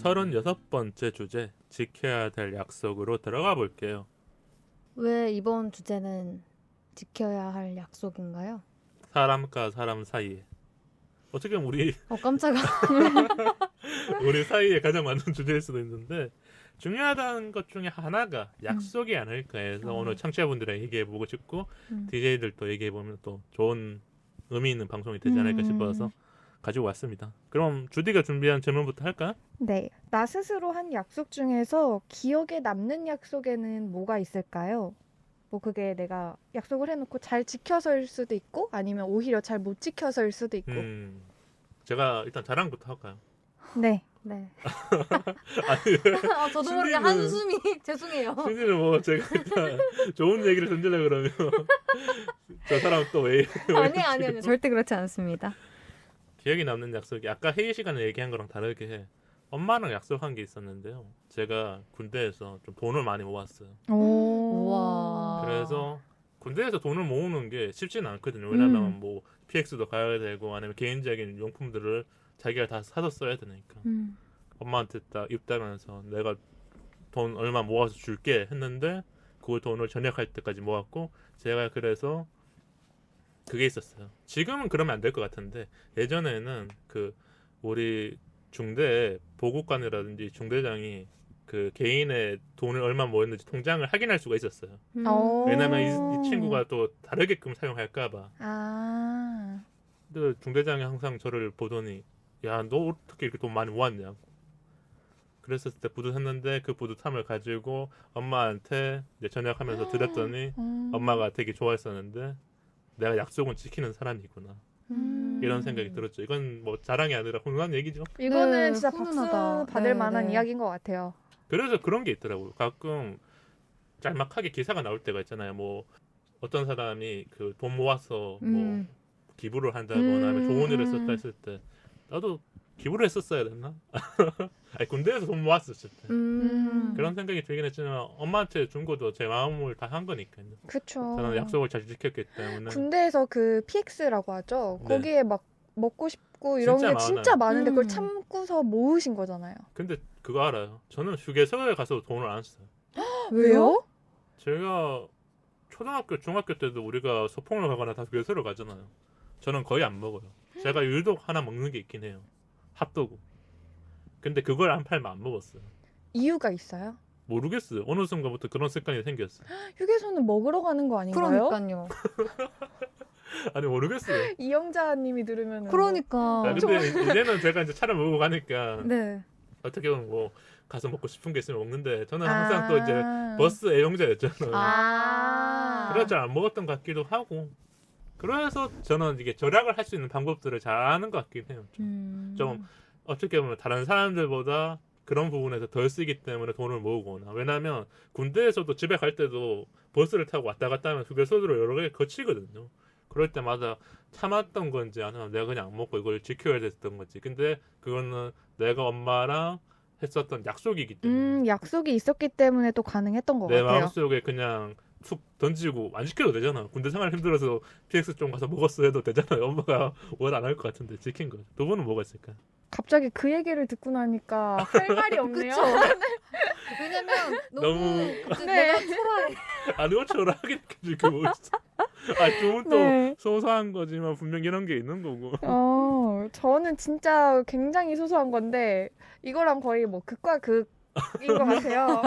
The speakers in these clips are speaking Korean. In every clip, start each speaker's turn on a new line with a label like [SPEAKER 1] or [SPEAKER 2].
[SPEAKER 1] 36번째 주제, 지켜야 될 약속으로 들어가 볼게요.
[SPEAKER 2] 왜 이번 주제는 지켜야 할 약속인가요?
[SPEAKER 1] 사람과 사람 사이에. 어떻게 보면
[SPEAKER 2] 깜짝아.
[SPEAKER 1] 우리 사이에 가장 맞는 주제일 수도 있는데, 중요하다는 것 중에 하나가 약속이 아닐까 해서 오늘 청취자분들에게 얘기해보고 싶고 DJ들도 얘기해보면 또 좋은 의미 있는 방송이 되지 않을까 싶어서 가지고 왔습니다. 그럼 주디가 준비한 질문부터 할까?
[SPEAKER 3] 네. 나 스스로 한 약속 중에서 기억에 남는 약속에는 뭐가 있을까요? 뭐 그게 내가 약속을 해놓고 잘 지켜서일 수도 있고 아니면 오히려 잘 못 지켜서일 수도 있고.
[SPEAKER 1] 제가 일단 자랑부터 할까요?
[SPEAKER 3] 네.
[SPEAKER 2] 네.
[SPEAKER 1] 아니,
[SPEAKER 2] 저도 모르게 한숨이 죄송해요.
[SPEAKER 1] 신지는 뭐 제가 일단 좋은 얘기를 던지려고 그러면 저 사람 또 왜
[SPEAKER 2] 아니 절대 그렇지 않습니다.
[SPEAKER 1] 기억에 남는 약속이 아까 회의 시간에 얘기한 거랑 다르게 엄마랑 약속한 게 있었는데요. 제가 군대에서 좀 돈을 많이 모았어요.
[SPEAKER 2] 우와.
[SPEAKER 1] 그래서 군대에서 돈을 모으는 게 쉽지는 않거든요. 왜냐면 뭐 PX도 가야 되고 아니면 개인적인 용품들을 자기가 다 사서 써야 되니까. 엄마한테 딱 입다면서 내가 돈 얼마 모아서 줄게 했는데 그 돈을 전역할 때까지 모았고 제가 그래서 그게 있었어요. 지금은 그러면 안 될 것 같은데 예전에는 그 우리 중대 보급관이라든지 중대장이 그 개인의 돈을 얼마 모였는지 통장을 확인할 수가 있었어요. 왜냐면 이 친구가 또 다르게끔 사용할까봐. 근데 중대장이 항상 저를 보더니 야, 너 어떻게 이렇게 돈 많이 모았냐고. 그랬었을 때 뿌듯했는데 그 뿌듯함을 가지고 엄마한테 이제 전역하면서 드렸더니 엄마가 되게 좋아했었는데 내가 약속은 지키는 사람이구나. 이런 생각이 들었죠. 이건 뭐 자랑이 아니라 훈훈한 얘기죠.
[SPEAKER 3] 이거는
[SPEAKER 2] 네,
[SPEAKER 3] 진짜
[SPEAKER 2] 훈훈하다.
[SPEAKER 3] 박수 받을
[SPEAKER 2] 네,
[SPEAKER 3] 만한
[SPEAKER 2] 네.
[SPEAKER 3] 이야기인 것 같아요.
[SPEAKER 1] 그래서 그런 게 있더라고요. 가끔 짤막하게 기사가 나올 때가 있잖아요. 뭐 어떤 사람이 그 돈 모아서 뭐 기부를 한다거나 아니면 좋은 일을 썼다 했을 때 나도 기부를 했었어야 됐나? 아니, 군대에서 돈 모았었을 때 그런 생각이 들긴 했지만 엄마한테 준 것도 제 마음을 다 한 거니까요.
[SPEAKER 3] 그쵸.
[SPEAKER 1] 저는 약속을 잘 지켰기 때문에.
[SPEAKER 3] 군대에서 그 PX라고 하죠.
[SPEAKER 1] 네.
[SPEAKER 3] 거기에 막 먹고 싶고 이런
[SPEAKER 1] 진짜
[SPEAKER 3] 게 진짜 많은데 그걸 참고서 모으신 거잖아요.
[SPEAKER 1] 근데 그거 알아요? 저는 휴게소에 가서 돈을 안 써요.
[SPEAKER 3] 왜요?
[SPEAKER 1] 제가 초등학교, 중학교 때도 우리가 소풍을 가거나 다 휴게소를 가잖아요. 저는 거의 안 먹어요. 제가 유독 하나 먹는 게 있긴 해요. 핫도그. 근데 그걸 안 팔면 안 먹었어요.
[SPEAKER 3] 이유가 있어요?
[SPEAKER 1] 모르겠어요. 어느 순간부터 그런 습관이 생겼어요.
[SPEAKER 3] 휴게소는 먹으러 가는 거 아닌가요?
[SPEAKER 2] 그러니까요.
[SPEAKER 1] 아니 모르겠어요.
[SPEAKER 3] 이영자님이 들으면
[SPEAKER 2] 그러니까.
[SPEAKER 1] 아, 근데 이제는 제가 이제 차를 몰고 가니까
[SPEAKER 2] 네.
[SPEAKER 1] 어떻게 보면 뭐 가서 먹고 싶은 게 있으면 먹는데 저는 항상 또 이제 버스 애용자였잖아요. 그래서 잘 안 먹었던 것 같기도 하고 그래서 저는 이게 절약을 할 수 있는 방법들을 잘 아는 것 같긴 해요. 좀 어떻게 보면 다른 사람들보다 그런 부분에서 덜 쓰기 때문에 돈을 모으거나 왜냐하면 군대에서도 집에 갈 때도 버스를 타고 왔다 갔다 하면 휴게소들을 여러 개 거치거든요. 그럴 때마다 참았던 건지 아니면 내가 그냥 안 먹고 이걸 지켜야 됐던 건지 근데 그거는 내가 엄마랑 했었던 약속이기 때문에
[SPEAKER 3] 약속이 있었기 때문에 또 가능했던 것
[SPEAKER 1] 내
[SPEAKER 3] 같아요.
[SPEAKER 1] 마음속에 그냥 툭 던지고 안 지켜도 되잖아. 군대 생활 힘들어서 PX 좀 가서 먹었어 해도 되잖아요. 엄마가 뭘 안 할 것 같은데 지킨 거죠. 두 분은 뭐가 있을까요?
[SPEAKER 3] 갑자기 그 얘기를 듣고 나니까 할 말이 없네요.
[SPEAKER 2] 왜냐면
[SPEAKER 1] 너무
[SPEAKER 2] 내가 초라해.
[SPEAKER 1] 아니 어쩌라 하게 느껴질 게 뭐 있어. 아, 좀 또
[SPEAKER 3] 네.
[SPEAKER 1] 소소한 거지만 분명 이런 게 있는 거고.
[SPEAKER 3] 저는 진짜 굉장히 소소한 건데 이거랑 거의 뭐 극과 극인 것 같아요.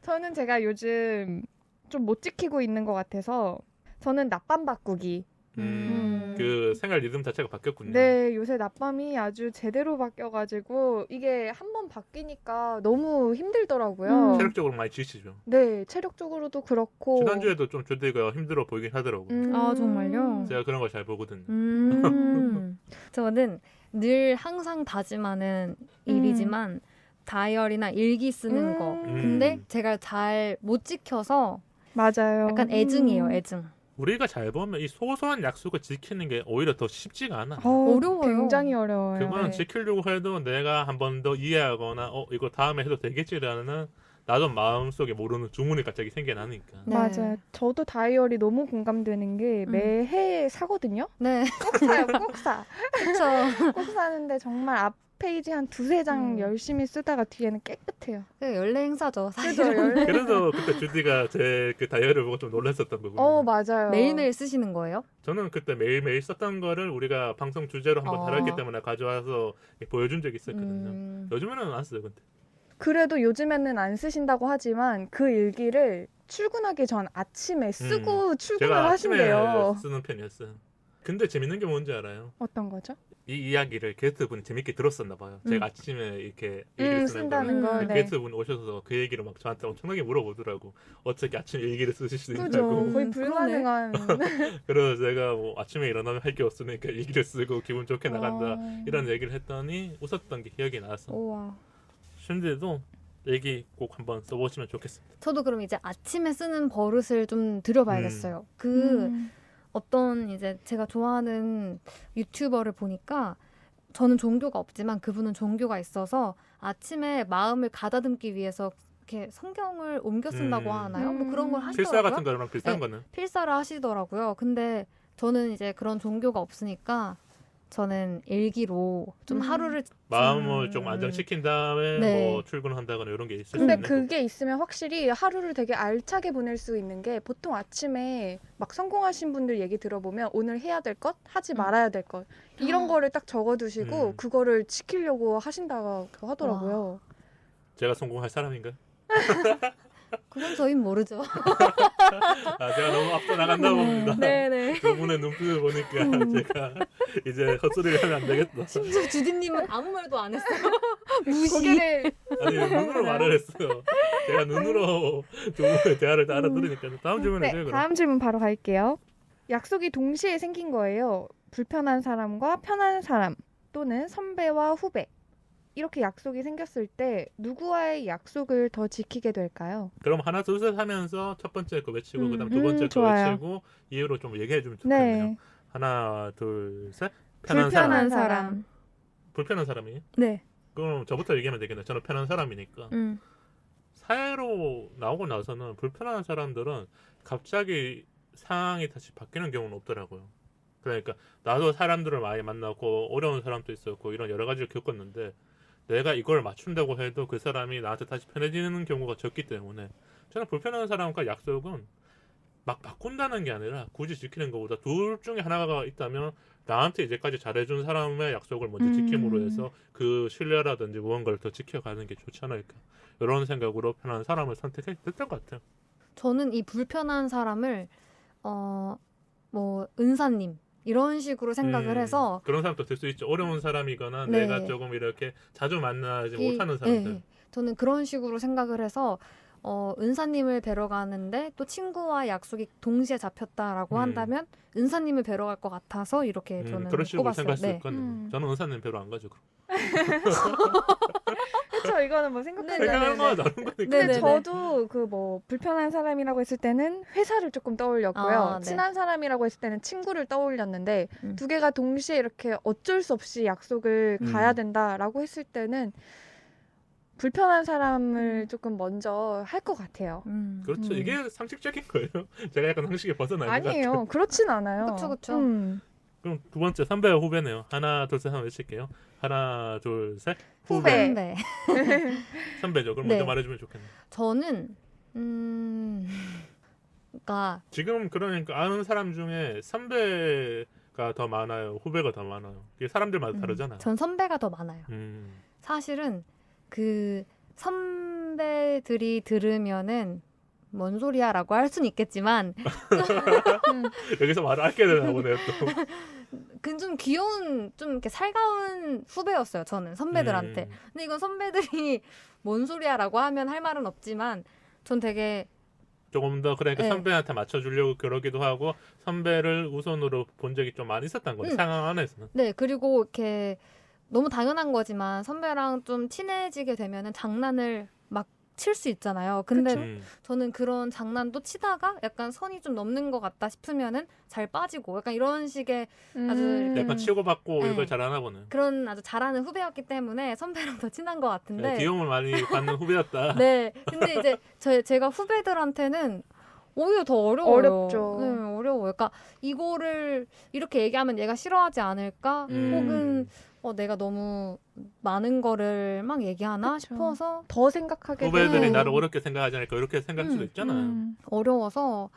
[SPEAKER 3] 저는 제가 요즘 좀 못 지키고 있는 것 같아서 저는 낮밤 바꾸기.
[SPEAKER 1] 그 생활 리듬 자체가 바뀌었군요.
[SPEAKER 3] 네, 요새 낮밤이 아주 제대로 바뀌어가지고 이게 한 번 바뀌니까 너무 힘들더라고요.
[SPEAKER 1] 체력적으로 많이 지치죠.
[SPEAKER 3] 네, 체력적으로도 그렇고.
[SPEAKER 1] 지난주에도 좀 조디가 힘들어 보이긴 하더라고요.
[SPEAKER 2] 아 정말요?
[SPEAKER 1] 제가 그런 걸 잘 보거든요.
[SPEAKER 2] 저는 늘 항상 다짐하는 일이지만 다이어리나 일기 쓰는 거. 근데 제가 잘 못 지켜서
[SPEAKER 3] 맞아요.
[SPEAKER 2] 약간 애증이에요, 애증.
[SPEAKER 1] 우리가 잘 보면 이 소소한 약속을 지키는 게 오히려 더 쉽지가 않아.
[SPEAKER 2] 어려워요.
[SPEAKER 3] 굉장히 어려워요.
[SPEAKER 1] 그거는
[SPEAKER 3] 네.
[SPEAKER 1] 지키려고 해도 내가 한 번 더 이해하거나 이거 다음에 해도 되겠지라는 나도 마음속에 모르는 주문이 갑자기 생겨나니까.
[SPEAKER 2] 네.
[SPEAKER 3] 맞아요. 저도 다이어리 너무 공감되는 게 매해 사거든요.
[SPEAKER 2] 네.
[SPEAKER 3] 꼭 사요. 꼭 사.
[SPEAKER 2] 그렇죠.
[SPEAKER 3] 꼭 사는데 정말 페이지 한 2-3장 열심히 쓰다가 뒤에는 깨끗해요.
[SPEAKER 2] 연례 행사죠.
[SPEAKER 3] 그죠?
[SPEAKER 2] 사실은.
[SPEAKER 1] 그래서 그때 주디가 제 그 다이어리를 보고 좀 놀랐었던 부분.
[SPEAKER 3] 맞아요.
[SPEAKER 2] 매일매일 쓰시는 거예요?
[SPEAKER 1] 저는 그때 매일매일 썼던 거를 우리가 방송 주제로 한번 다뤘기 때문에 가져와서 보여준 적이 있었거든요. 요즘에는 안 써요, 근데.
[SPEAKER 3] 그래도 요즘에는 안 쓰신다고 하지만 그 일기를 출근하기 전 아침에 쓰고 출근을
[SPEAKER 1] 제가
[SPEAKER 3] 하신대요.
[SPEAKER 1] 아침에 쓰는 편이었어요. 근데 재밌는 게 뭔지 알아요?
[SPEAKER 3] 어떤 거죠?
[SPEAKER 1] 이 이야기를 게스트분이 재밌게 들었었나 봐요. 제가 아침에 이렇게 얘기를 쓰는
[SPEAKER 3] 쓴다는
[SPEAKER 1] 걸.
[SPEAKER 3] 걸. 네.
[SPEAKER 1] 게스트분이 오셔서 그 얘기를 막 저한테 엄청나게 물어보더라고. 어떻게 아침에 일기를 쓰실 수
[SPEAKER 3] 그죠.
[SPEAKER 1] 있냐고.
[SPEAKER 3] 거의 불가능한.
[SPEAKER 1] 그래서 제가 뭐 아침에 일어나면 할 게 없으니까 일기를 쓰고 기분 좋게 나간다. 이런 얘기를 했더니 웃었던 게 기억이 나서.
[SPEAKER 2] 우와.
[SPEAKER 1] 신데도 일기 꼭 한번 써보시면 좋겠습니다.
[SPEAKER 2] 저도 그럼 이제 아침에 쓰는 버릇을 좀 들여봐야겠어요. 어떤 이제 제가 좋아하는 유튜버를 보니까 저는 종교가 없지만 그분은 종교가 있어서 아침에 마음을 가다듬기 위해서 이렇게 성경을 옮겨 쓴다고 하나요? 뭐 그런 걸 하시더라고요.
[SPEAKER 1] 필사 같은 거랑 비슷한
[SPEAKER 2] 네,
[SPEAKER 1] 거는.
[SPEAKER 2] 필사를 하시더라고요. 근데 저는 이제 그런 종교가 없으니까 저는 일기로 좀 하루를
[SPEAKER 1] 마음을 좀 안정시킨 다음에
[SPEAKER 2] 네.
[SPEAKER 1] 뭐 출근한다거나 이런 게 있을 수
[SPEAKER 3] 근데
[SPEAKER 1] 있는
[SPEAKER 3] 그게 있으면 확실히 하루를 되게 알차게 보낼 수 있는 게 보통 아침에 막 성공하신 분들 얘기 들어보면 오늘 해야 될 것, 하지 말아야 될 것 이런 거를 딱 적어두시고 그거를 지키려고 하신다고 하더라고요.
[SPEAKER 1] 제가 성공할 사람인가요?
[SPEAKER 2] 그건 저희는 모르죠.
[SPEAKER 1] 제가 너무 앞서 나간다 봅니다.
[SPEAKER 2] 네네.
[SPEAKER 1] 그분의 눈빛을 보니까 제가 이제 헛소리를 하면 안 되겠다.
[SPEAKER 2] 심지어 주디님은 아무 말도 안 했어요. 무시.
[SPEAKER 3] 고개를
[SPEAKER 1] 아니 눈으로 말을 했어요. 제가 눈으로 두 분의 대화를 다 알아들으니까 다음 질문에
[SPEAKER 3] 네, 다음 질문 바로 갈게요. 약속이 동시에 생긴 거예요. 불편한 사람과 편한 사람 또는 선배와 후배 이렇게 약속이 생겼을 때 누구와의 약속을 더 지키게 될까요?
[SPEAKER 1] 그럼 하나 둘 셋 하면서 첫 번째 거 외치고 그다음 두 번째 거
[SPEAKER 3] 좋아요.
[SPEAKER 1] 외치고 이유로 좀 얘기해 주면 좋겠네요.
[SPEAKER 3] 네.
[SPEAKER 1] 하나 둘 셋. 편한 사람.
[SPEAKER 3] 불편한 사람.
[SPEAKER 1] 불편한 사람이에요?
[SPEAKER 2] 네.
[SPEAKER 1] 그럼 저부터 얘기하면 되겠네요. 저는 편한 사람이니까. 사회로 나오고 나서는 불편한 사람들은 갑자기 상황이 다시 바뀌는 경우는 없더라고요. 그러니까 나도 사람들을 많이 만나고 어려운 사람도 있었고 이런 여러 가지를 겪었는데 내가 이걸 맞춘다고 해도 그 사람이 나한테 다시 편해지는 경우가 적기 때문에 저는 불편한 사람과 약속은 막 바꾼다는 게 아니라 굳이 지키는 것보다 둘 중에 하나가 있다면 나한테 이제까지 잘해준 사람의 약속을 먼저 지킴으로 해서 그 신뢰라든지 무언가를 더 지켜가는 게 좋지 않을까 이런 생각으로 편한 사람을 선택했던 것 같아요.
[SPEAKER 2] 저는 이 불편한 사람을 뭐 은사님 이런 식으로 생각을 해서
[SPEAKER 1] 그런 사람도 될 수 있죠. 어려운 사람이거나
[SPEAKER 2] 네.
[SPEAKER 1] 내가 조금 이렇게 자주 만나지 못하는 사람들.
[SPEAKER 2] 네. 저는 그런 식으로 생각을 해서 은사님을 뵈러 가는데 또 친구와 약속이 동시에 잡혔다라고 한다면 은사님을 뵈러 갈 것 같아서 이렇게 저는
[SPEAKER 1] 그런 식으로
[SPEAKER 2] 꼽았어요.
[SPEAKER 1] 생각할 수
[SPEAKER 2] 네.
[SPEAKER 1] 있거든요. 저는 은사님 뵈러 안 가죠.
[SPEAKER 3] 그렇죠. 이거는 뭐 생각하는
[SPEAKER 1] 생각하는 거와 다른 거니까.
[SPEAKER 3] 근데
[SPEAKER 2] 네네네.
[SPEAKER 3] 저도 그 뭐 불편한 사람이라고 했을 때는 회사를 조금 떠올렸고요.
[SPEAKER 2] 아, 네.
[SPEAKER 3] 친한 사람이라고 했을 때는 친구를 떠올렸는데
[SPEAKER 2] 음.
[SPEAKER 3] 두 개가 동시에 이렇게 어쩔 수 없이 약속을 가야 된다라고 했을 때는 불편한 사람을 조금 먼저 할 것 같아요.
[SPEAKER 1] 그렇죠. 이게 상식적인 거예요. 제가 약간 상식에 벗어나는 것 같아요.
[SPEAKER 3] 아니에요. 그렇진 않아요.
[SPEAKER 2] 그쵸.
[SPEAKER 1] 그럼 두 번째 선배와 후배네요. 하나 둘 셋 한번 외칠게요. 하나 둘 셋.
[SPEAKER 3] 후배.
[SPEAKER 2] 네.
[SPEAKER 1] 선배죠. 그럼
[SPEAKER 2] 네.
[SPEAKER 1] 먼저 말해주면 좋겠네요.
[SPEAKER 2] 저는 그러니까
[SPEAKER 1] 지금 그러니까 아는 사람 중에 선배가 더 많아요. 후배가 더 많아요. 이게 사람들마다 다르잖아.
[SPEAKER 2] 전 선배가 더 많아요. 사실은 그 선배들이 들으면은 뭔 소리야라고 할 수는 있겠지만
[SPEAKER 1] 여기서 말을 아껴야 되나 보네요. 또.
[SPEAKER 2] 그 좀 귀여운 좀 이렇게 살가운 후배였어요. 저는 선배들한테. 근데 이건 선배들이 뭔 소리야라고 하면 할 말은 없지만 전 되게
[SPEAKER 1] 조금 더 그러니까
[SPEAKER 2] 네.
[SPEAKER 1] 선배한테 맞춰주려고 그러기도 하고 선배를 우선으로 본 적이 좀 많이 있었던 거예요. 상황 안에서는.
[SPEAKER 2] 네 그리고 이렇게 너무 당연한 거지만 선배랑 좀 친해지게 되면은 장난을 막 칠 수 있잖아요. 근데 저는 그런 장난도 치다가 약간 선이 좀 넘는 것 같다 싶으면은 잘 빠지고 약간 이런 식의 아주 이렇게
[SPEAKER 1] 약간 치고받고
[SPEAKER 2] 네.
[SPEAKER 1] 이걸 잘하나 보네.
[SPEAKER 2] 그런 아주 잘하는 후배였기 때문에 선배랑 더 친한 것 같은데.
[SPEAKER 1] 네, 귀여움을 많이 받는 후배였다.
[SPEAKER 2] 네. 근데 이제 제가 후배들한테는 오히려 더 어려워요.
[SPEAKER 3] 어렵죠.
[SPEAKER 2] 네, 어려워요. 그러니까 이거를 이렇게 얘기하면 얘가 싫어하지 않을까? 혹은 내가 너무 많은 거를 막 얘기하나
[SPEAKER 3] 그쵸.
[SPEAKER 2] 싶어서
[SPEAKER 3] 더 생각하게
[SPEAKER 1] 후배들이
[SPEAKER 2] 네.
[SPEAKER 1] 나를 어렵게 생각하지 않을까 이렇게 생각할 수도 있잖아요.
[SPEAKER 2] 어려워서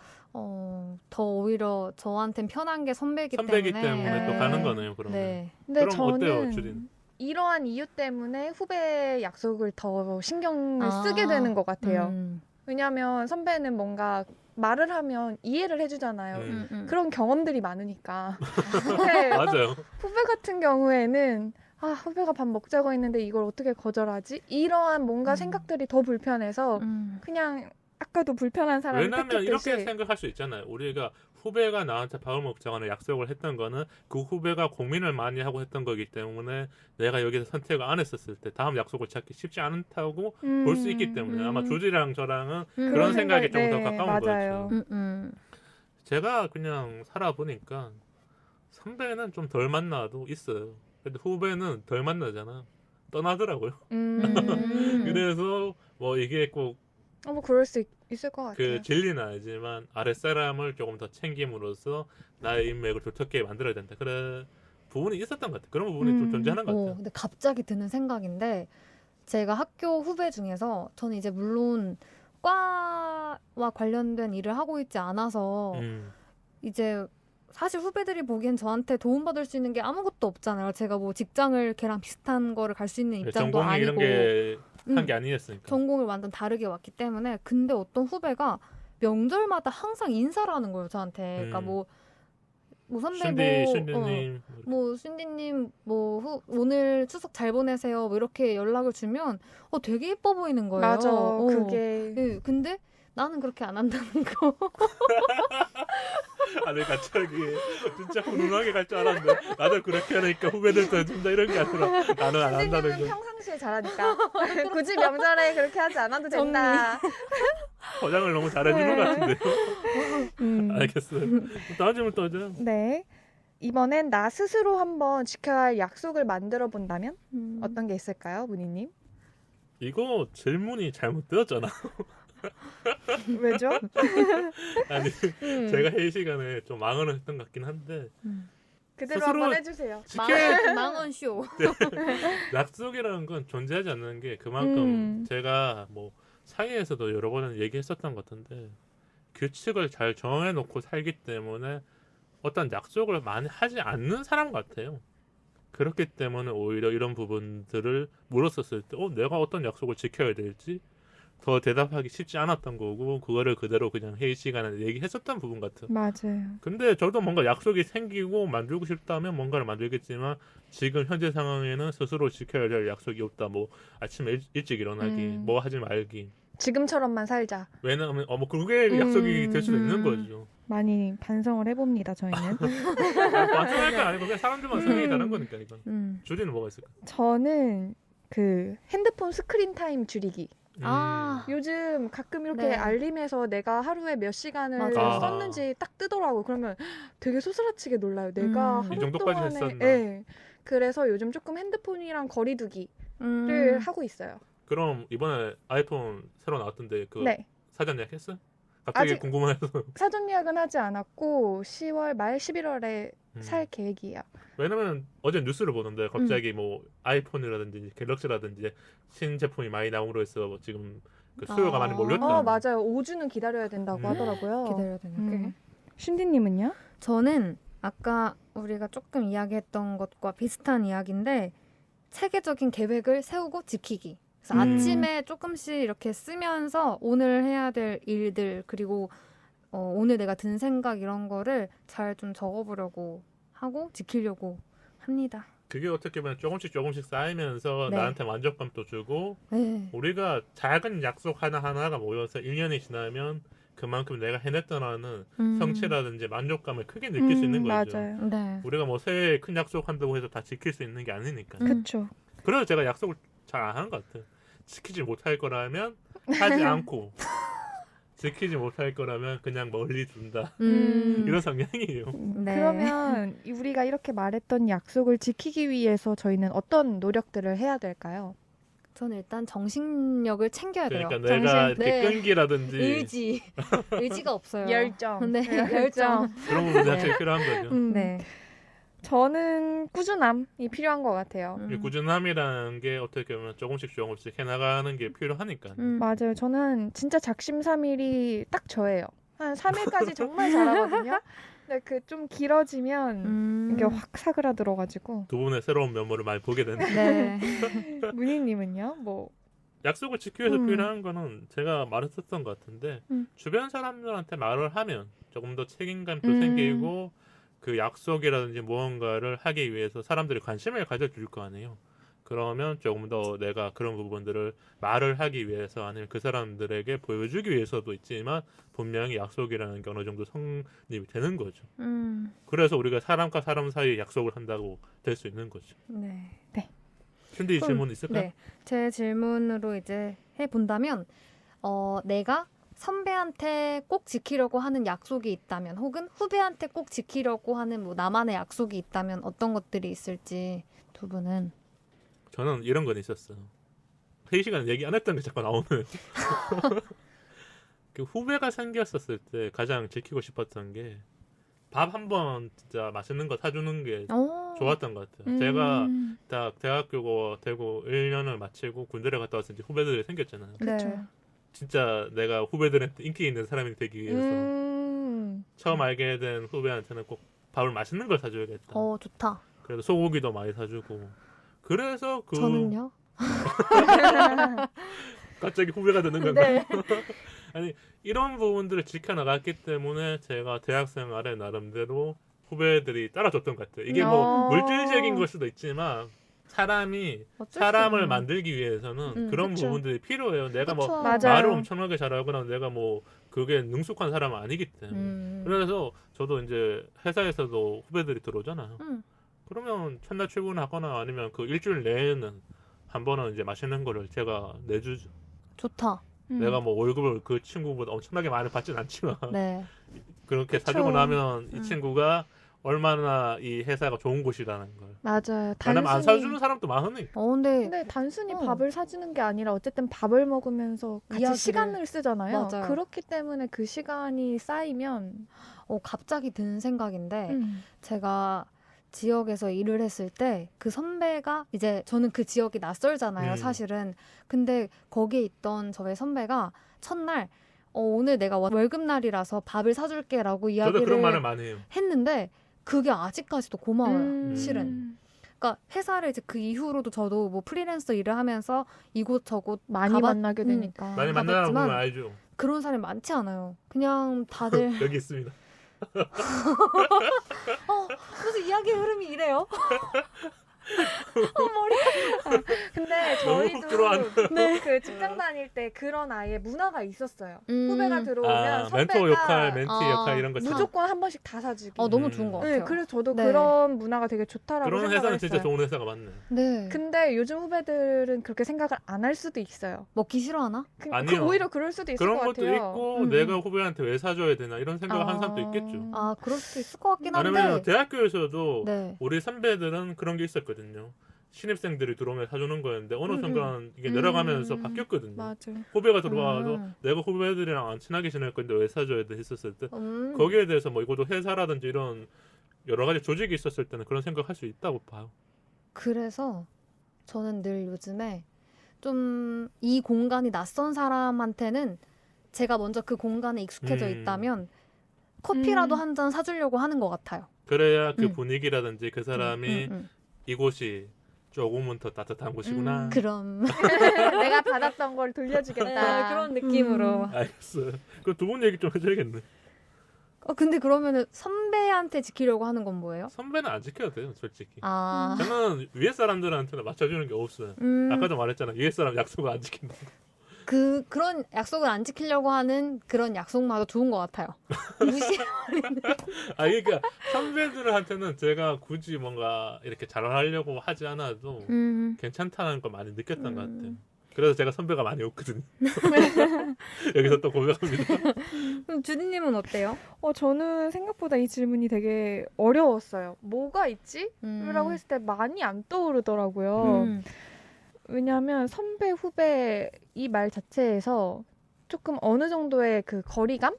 [SPEAKER 2] 더 오히려 저한텐 편한 게 선배이기
[SPEAKER 1] 선배이기
[SPEAKER 2] 때문에
[SPEAKER 1] 때문에 또
[SPEAKER 3] 네.
[SPEAKER 1] 가는 거네요. 그러면.
[SPEAKER 2] 네.
[SPEAKER 3] 근데
[SPEAKER 1] 그럼 어때요,
[SPEAKER 3] 저는
[SPEAKER 1] 주린?
[SPEAKER 3] 이러한 이유 때문에 후배 약속을 더 신경을
[SPEAKER 2] 아.
[SPEAKER 3] 쓰게 되는 것 같아요.
[SPEAKER 2] 음.
[SPEAKER 3] 왜냐하면 선배는 뭔가 말을 하면 이해를 해주잖아요. 그런 경험들이 많으니까. 근데
[SPEAKER 1] 맞아요.
[SPEAKER 3] 후배 같은 경우에는 후배가 밥 먹자고 했는데 이걸 어떻게 거절하지? 이러한 뭔가 생각들이 더 불편해서 그냥 아까도 불편한 사람을
[SPEAKER 1] 왜냐면
[SPEAKER 3] 택했듯이
[SPEAKER 1] 이렇게 생각할 수 있잖아요. 우리가 후배가 나한테 밥을 먹자거나 약속을 했던 거는 그 후배가 고민을 많이 하고 했던 거기 때문에 내가 여기서 선택을 안 했었을 때 다음 약속을 찾기 쉽지 않다고 볼 수 있기 때문에 아마 조지랑 저랑은 그런 생각이 좀 더 가까운
[SPEAKER 3] 맞아요.
[SPEAKER 1] 거죠. 제가 그냥 살아보니까 선배는 좀 덜 만나도 있어요. 근데 후배는 덜 만나잖아. 떠나더라고요. 그래서 뭐 이게 꼭
[SPEAKER 3] 뭐 그럴 수 있을 것 같아요.
[SPEAKER 1] 그 진리는 아니지만 아랫사람을 조금 더 챙김으로써 나의 인맥을 두텁게 만들어야 된다. 그런 부분이 있었던 것 같아요. 그런 부분이 좀 존재하는 것 같아요.
[SPEAKER 2] 근데 갑자기 드는 생각인데 제가 학교 후배 중에서 저는 이제 물론 과와 관련된 일을 하고 있지 않아서 이제 사실 후배들이 보기엔 저한테 도움받을 수 있는 게 아무것도 없잖아요. 제가 뭐 직장을 걔랑 비슷한 거를 갈 수 있는 입장도
[SPEAKER 1] 전공이
[SPEAKER 2] 아니고
[SPEAKER 1] 이런 게 한 게 아니었으니까.
[SPEAKER 2] 전공을 완전 다르게 왔기 때문에 근데 어떤 후배가 명절마다 항상 인사를 하는 거예요 저한테. 그러니까 뭐 선배
[SPEAKER 1] 신디님
[SPEAKER 2] 뭐 신디님 오늘 추석 잘 보내세요 뭐 이렇게 연락을 주면 되게 예뻐 보이는 거예요.
[SPEAKER 3] 맞아. 그게
[SPEAKER 2] 네, 근데 나는 그렇게 안 한다는 거.
[SPEAKER 1] 아니 갑자기 진짜 훈훈하게 갈 줄 알았는데 나도 그렇게 하니까 후배들도 해준다 이런 게 아니라 나는 안 한다는
[SPEAKER 3] 선생님은
[SPEAKER 1] 거.
[SPEAKER 3] 평상시에 잘하니까 굳이 명절에 그렇게 하지 않아도 된다.
[SPEAKER 1] 포장을 너무 잘해주는 것 같은데요. 알겠어요. 다음 질문 또 하죠.
[SPEAKER 3] 네. 이번엔 나 스스로 한번 지켜야 할 약속을 만들어 본다면 어떤 게 있을까요, 문희님?
[SPEAKER 1] 이거 질문이 잘못되었잖아.
[SPEAKER 3] 왜죠?
[SPEAKER 1] 아니 제가 회의 시간에 좀 망언을 했던 것 같긴 한데
[SPEAKER 3] 그대로
[SPEAKER 1] 스스로
[SPEAKER 3] 한번 해주세요.
[SPEAKER 2] 망원 쇼.
[SPEAKER 1] 약속이라는 건 존재하지 않는 게 그만큼 제가 뭐 사회에서도 여러 번은 얘기했었던 것 같은데 규칙을 잘 정해놓고 살기 때문에 어떤 약속을 많이 하지 않는 사람 같아요. 그렇기 때문에 오히려 이런 부분들을 물었었을 때 내가 어떤 약속을 지켜야 될지 더 대답하기 쉽지 않았던 거고 그거를 그대로 그냥 회의 시간에 얘기했었던 부분 같아요.
[SPEAKER 3] 맞아요.
[SPEAKER 1] 근데 저도 뭔가 약속이 생기고 만들고 싶다면 뭔가를 만들겠지만 지금 현재 상황에는 스스로 지켜야 될 약속이 없다. 뭐 아침에 일찍 일어나기, 뭐 하지 말기.
[SPEAKER 3] 지금처럼만 살자.
[SPEAKER 1] 왜냐하면 뭐 그게 약속이 될 수도 있는 거죠.
[SPEAKER 3] 많이 반성을 해봅니다, 저희는.
[SPEAKER 1] 반성할 건 아니고 그냥 사람들만 성향이 다른 거니까 이건. 주리는 뭐가 있을까?
[SPEAKER 3] 저는 그 핸드폰 스크린 타임 줄이기. 요즘 가끔 이렇게
[SPEAKER 2] 네.
[SPEAKER 3] 알림에서 내가 하루에 몇 시간을
[SPEAKER 2] 맞아.
[SPEAKER 3] 썼는지 딱 뜨더라고. 그러면 되게 소스라치게 놀라요. 내가
[SPEAKER 1] 이
[SPEAKER 3] 하루
[SPEAKER 1] 정도까지
[SPEAKER 3] 동안에
[SPEAKER 1] 했었나?
[SPEAKER 3] 네. 그래서 요즘 조금 핸드폰이랑 거리두기를 하고 있어요.
[SPEAKER 1] 그럼 이번에 아이폰 새로 나왔던데 그
[SPEAKER 3] 네.
[SPEAKER 1] 사전 예약했어? 갑자기
[SPEAKER 3] 아직-
[SPEAKER 1] 궁금해서.
[SPEAKER 3] 사전 예약은 하지 않았고 10월 말 11월에 살 계획이에요.
[SPEAKER 1] 왜냐면 어제 뉴스를 보는데 갑자기 뭐 아이폰이라든지 갤럭시라든지 신제품이 많이 나옴으로 해서 뭐 지금 그 수요가 많이 몰렸다.
[SPEAKER 3] 맞아요. 5주는 기다려야 된다고 하더라고요.
[SPEAKER 2] 기다려야 되는 게.
[SPEAKER 3] 신디님은요?
[SPEAKER 2] 저는 아까 우리가 조금 이야기했던 것과 비슷한 이야기인데 체계적인 계획을 세우고 지키기. 그래서 아침에 조금씩 이렇게 쓰면서 오늘 해야 될 일들 그리고 오늘 내가 든 생각 이런 거를 잘 좀 적어보려고 하고 지키려고 합니다.
[SPEAKER 1] 그게 어떻게 보면 조금씩 쌓이면서
[SPEAKER 2] 네.
[SPEAKER 1] 나한테 만족감도 주고
[SPEAKER 2] 네.
[SPEAKER 1] 우리가 작은 약속 하나하나가 모여서 1년이 지나면 그만큼 내가 해냈다는 성취라든지 만족감을 크게 느낄 수 있는 거죠.
[SPEAKER 3] 맞아요.
[SPEAKER 2] 네.
[SPEAKER 1] 우리가 뭐 새해 큰 약속 한다고 해서 다 지킬 수 있는 게 아니니까.
[SPEAKER 3] 그렇죠.
[SPEAKER 1] 그래서 제가 약속을 잘 안 하는 것 같아요. 지키지 못할 거라면 하지 않고 지키지 못할 거라면 그냥 멀리 둔다. 이런 성향이에요.
[SPEAKER 2] 네.
[SPEAKER 3] 그러면 우리가 이렇게 말했던 약속을 지키기 위해서 저희는 어떤 노력들을 해야 될까요?
[SPEAKER 2] 저는 일단 정신력을 챙겨야 돼요.
[SPEAKER 1] 그러니까 내가 이렇게
[SPEAKER 2] 네.
[SPEAKER 1] 끈기라든지
[SPEAKER 2] 의지가 없어요.
[SPEAKER 3] 열정.
[SPEAKER 2] 네, 열정.
[SPEAKER 1] 그런 부분이 자체가 필요한 거죠.
[SPEAKER 2] 네.
[SPEAKER 3] 저는 꾸준함이 필요한 것 같아요.
[SPEAKER 1] 이 꾸준함이라는 게 어떻게 보면 조금씩 해나가는 게 필요하니까.
[SPEAKER 3] 맞아요. 저는 진짜 작심삼일이 딱 저예요. 한 3일까지 정말 잘하거든요. 근데 그 좀 길어지면 이게 확 사그라들어가지고.
[SPEAKER 1] 두 분의 새로운 면모를 많이 보게 되는.
[SPEAKER 2] 네.
[SPEAKER 3] 문희님은요? 뭐
[SPEAKER 1] 약속을 지키기 위해서 필요한 거는 제가 말했었던 것 같은데 주변 사람들한테 말을 하면 조금 더 책임감도 생기고 그 약속이라든지 무언가를 하기 위해서 사람들이 관심을 가져줄 거 아니에요. 그러면 조금 더 내가 그런 부분들을 말을 하기 위해서 아니면 그 사람들에게 보여주기 위해서도 있지만 분명히 약속이라는 게 어느 정도 성립이 되는 거죠. 그래서 우리가 사람과 사람 사이에 약속을 한다고 될 수 있는 거죠.
[SPEAKER 2] 네.
[SPEAKER 1] 춘디 질문 있을까요?
[SPEAKER 2] 네. 제 질문으로 이제 해본다면 내가 선배한테 꼭 지키려고 하는 약속이 있다면 혹은 후배한테 꼭 지키려고 하는 뭐 나만의 약속이 있다면 어떤 것들이 있을지 두 분은.
[SPEAKER 1] 저는 이런 건 있었어요. 회의 시간 얘기 안 했던 게 자꾸 나오는. 그 후배가 생겼었을 때 가장 지키고 싶었던 게 밥 한 번 진짜 맛있는 거 사주는 게 좋았던 것 같아요. 제가 딱 대학교 되고 1년을 마치고 군대를 갔다 왔을 때 후배들이 생겼잖아요.
[SPEAKER 2] 네.
[SPEAKER 1] 진짜 내가 후배들한테 인기 있는 사람이 되기 위해서 처음 알게 된 후배한테는 꼭 밥을 맛있는 걸 사줘야겠다.
[SPEAKER 2] 좋다.
[SPEAKER 1] 그래서 소고기도 많이 사주고. 그래서
[SPEAKER 2] 저는요?
[SPEAKER 1] 갑자기 후배가 되는 건가요?
[SPEAKER 3] 네.
[SPEAKER 1] 아니 이런 부분들을 지켜나갔기 때문에 제가 대학생활에 나름대로 후배들이 따라줬던 것 같아요. 이게 뭐 물질적인 걸 수도 있지만 사람이 사람을 만들기 위해서는 그런
[SPEAKER 2] 그쵸.
[SPEAKER 1] 부분들이 필요해요. 내가
[SPEAKER 2] 그쵸.
[SPEAKER 1] 뭐
[SPEAKER 3] 맞아요.
[SPEAKER 1] 말을 엄청나게 잘하거나 내가 뭐 그게 능숙한 사람은 아니기 때문에 그래서 저도 이제 회사에서도 후배들이 들어오잖아요. 그러면 첫날 출근하거나 아니면 그 일주일 내에는 한 번은 이제 맛있는 거를 제가 내주죠.
[SPEAKER 2] 좋다.
[SPEAKER 1] 내가 뭐 월급을 그 친구보다 엄청나게 많이 받진 않지만
[SPEAKER 2] 네.
[SPEAKER 1] 그렇게
[SPEAKER 3] 그쵸.
[SPEAKER 1] 사주고 나면 이 친구가 얼마나 이 회사가 좋은 곳이라는 걸.
[SPEAKER 3] 맞아요.
[SPEAKER 1] 왜냐면 안 사주는 사람도 많으니까.
[SPEAKER 3] 근데 단순히 밥을 사주는 게 아니라 어쨌든 밥을 먹으면서 같이
[SPEAKER 2] 이야기를.
[SPEAKER 3] 시간을 쓰잖아요.
[SPEAKER 2] 맞아요.
[SPEAKER 3] 그렇기 때문에 그 시간이 쌓이면
[SPEAKER 2] 갑자기 든 생각인데 제가 지역에서 일을 했을 때 그 선배가 이제 저는 그 지역이 낯설잖아요, 사실은. 근데 거기에 있던 저의 선배가 첫날 오늘 내가 월급날이라서 밥을 사줄게라고
[SPEAKER 1] 저도 그런 말을
[SPEAKER 2] 이야기를
[SPEAKER 1] 많이 해요.
[SPEAKER 2] 했는데 그게 아직까지도 고마워요, 실은. 그러니까 회사를 이제 그 이후로도 저도 뭐 프리랜서 일을 하면서 이곳저곳
[SPEAKER 3] 많이 만나게 되니까.
[SPEAKER 1] 많이 만나다
[SPEAKER 2] 가봤지만
[SPEAKER 1] 보면 알죠.
[SPEAKER 2] 그런 사람이 많지 않아요. 그냥 다들
[SPEAKER 1] 여기 있습니다.
[SPEAKER 2] 무슨 이야기의 흐름이 이래요?
[SPEAKER 3] 근데
[SPEAKER 1] 너무 훅
[SPEAKER 3] 저희도
[SPEAKER 1] 들어왔네.
[SPEAKER 3] 그 직장 다닐 때 그런 아예 문화가 있었어요. 후배가
[SPEAKER 2] 아,
[SPEAKER 3] 들어오면 선배가
[SPEAKER 1] 멘토 역할, 멘티 역할 이런 거 참.
[SPEAKER 3] 무조건 한 번씩 다 사주기.
[SPEAKER 2] 너무 좋은 것 같아요.
[SPEAKER 3] 네, 그래서 저도
[SPEAKER 2] 네.
[SPEAKER 3] 그런 문화가 되게 좋다라고
[SPEAKER 1] 그런
[SPEAKER 3] 생각을
[SPEAKER 1] 회사는
[SPEAKER 3] 했어요.
[SPEAKER 1] 진짜 좋은 회사가 많네.
[SPEAKER 2] 네.
[SPEAKER 3] 근데 요즘 후배들은 그렇게 생각을 안 할 수도 있어요.
[SPEAKER 2] 먹기 싫어하나?
[SPEAKER 1] 아니요.
[SPEAKER 3] 오히려 그럴 수도 있을
[SPEAKER 1] 그런
[SPEAKER 3] 것
[SPEAKER 1] 것도
[SPEAKER 3] 같아요.
[SPEAKER 1] 있고 내가 후배한테 왜 사줘야 되나 이런 생각을 하는 사람도 있겠죠.
[SPEAKER 2] 그럴 수도 있을 것 같긴 한데.
[SPEAKER 1] 왜냐면 대학교에서도
[SPEAKER 2] 네.
[SPEAKER 1] 우리 선배들은 그런 게 있었거든요. 신입생들이 들어오면 사주는 거였는데 어느 순간 이게 내려가면서 바뀌었거든요.
[SPEAKER 3] 맞아.
[SPEAKER 1] 후배가 들어와도 내가 후배들이랑 안 친하게 지낼 건데 왜 사줘야 돼 했었을 때 거기에 대해서 뭐 이것도 회사라든지 이런 여러 가지 조직이 있었을 때는 그런 생각할 수 있다고 봐요.
[SPEAKER 2] 그래서 저는 늘 요즘에 좀 이 공간이 낯선 사람한테는 제가 먼저 그 공간에 익숙해져 있다면 커피라도 한 잔 사주려고 하는 것 같아요.
[SPEAKER 1] 그래야 그 분위기라든지 그 사람이
[SPEAKER 2] 음.
[SPEAKER 1] 이곳이 조금은 더 따뜻한 곳이구나.
[SPEAKER 2] 그럼
[SPEAKER 3] 내가 받았던 걸 돌려주겠다.
[SPEAKER 2] 그런 느낌으로.
[SPEAKER 1] 알겠어요. 그 두 분 얘기 좀 해줘야겠네.
[SPEAKER 2] 근데 그러면은 선배한테 지키려고 하는 건 뭐예요?
[SPEAKER 1] 선배는 안 지켜도 돼요, 솔직히.
[SPEAKER 2] 아,
[SPEAKER 1] 저는 위에 사람들한테는 맞춰주는 게 없어요. 아까도 말했잖아. 위에 사람 약속을 안 지킨다.
[SPEAKER 2] 그런 약속을 안 지키려고 하는 그런 약속마저 좋은 것 같아요. 무시해버리는.
[SPEAKER 1] 그러니까 선배들한테는 제가 굳이 뭔가 이렇게 잘하려고 하지 않아도 괜찮다는 걸 많이 느꼈던 것 같아요. 그래서 제가 선배가 많이 없거든요. 여기서 또 고백합니다.
[SPEAKER 2] 그럼 주디님은 어때요?
[SPEAKER 3] 저는 생각보다 이 질문이 되게 어려웠어요. 뭐가 있지? 라고 했을 때 많이 안 떠오르더라고요. 왜냐하면 선배, 후배 이 말 자체에서 조금 어느 정도의 그 거리감?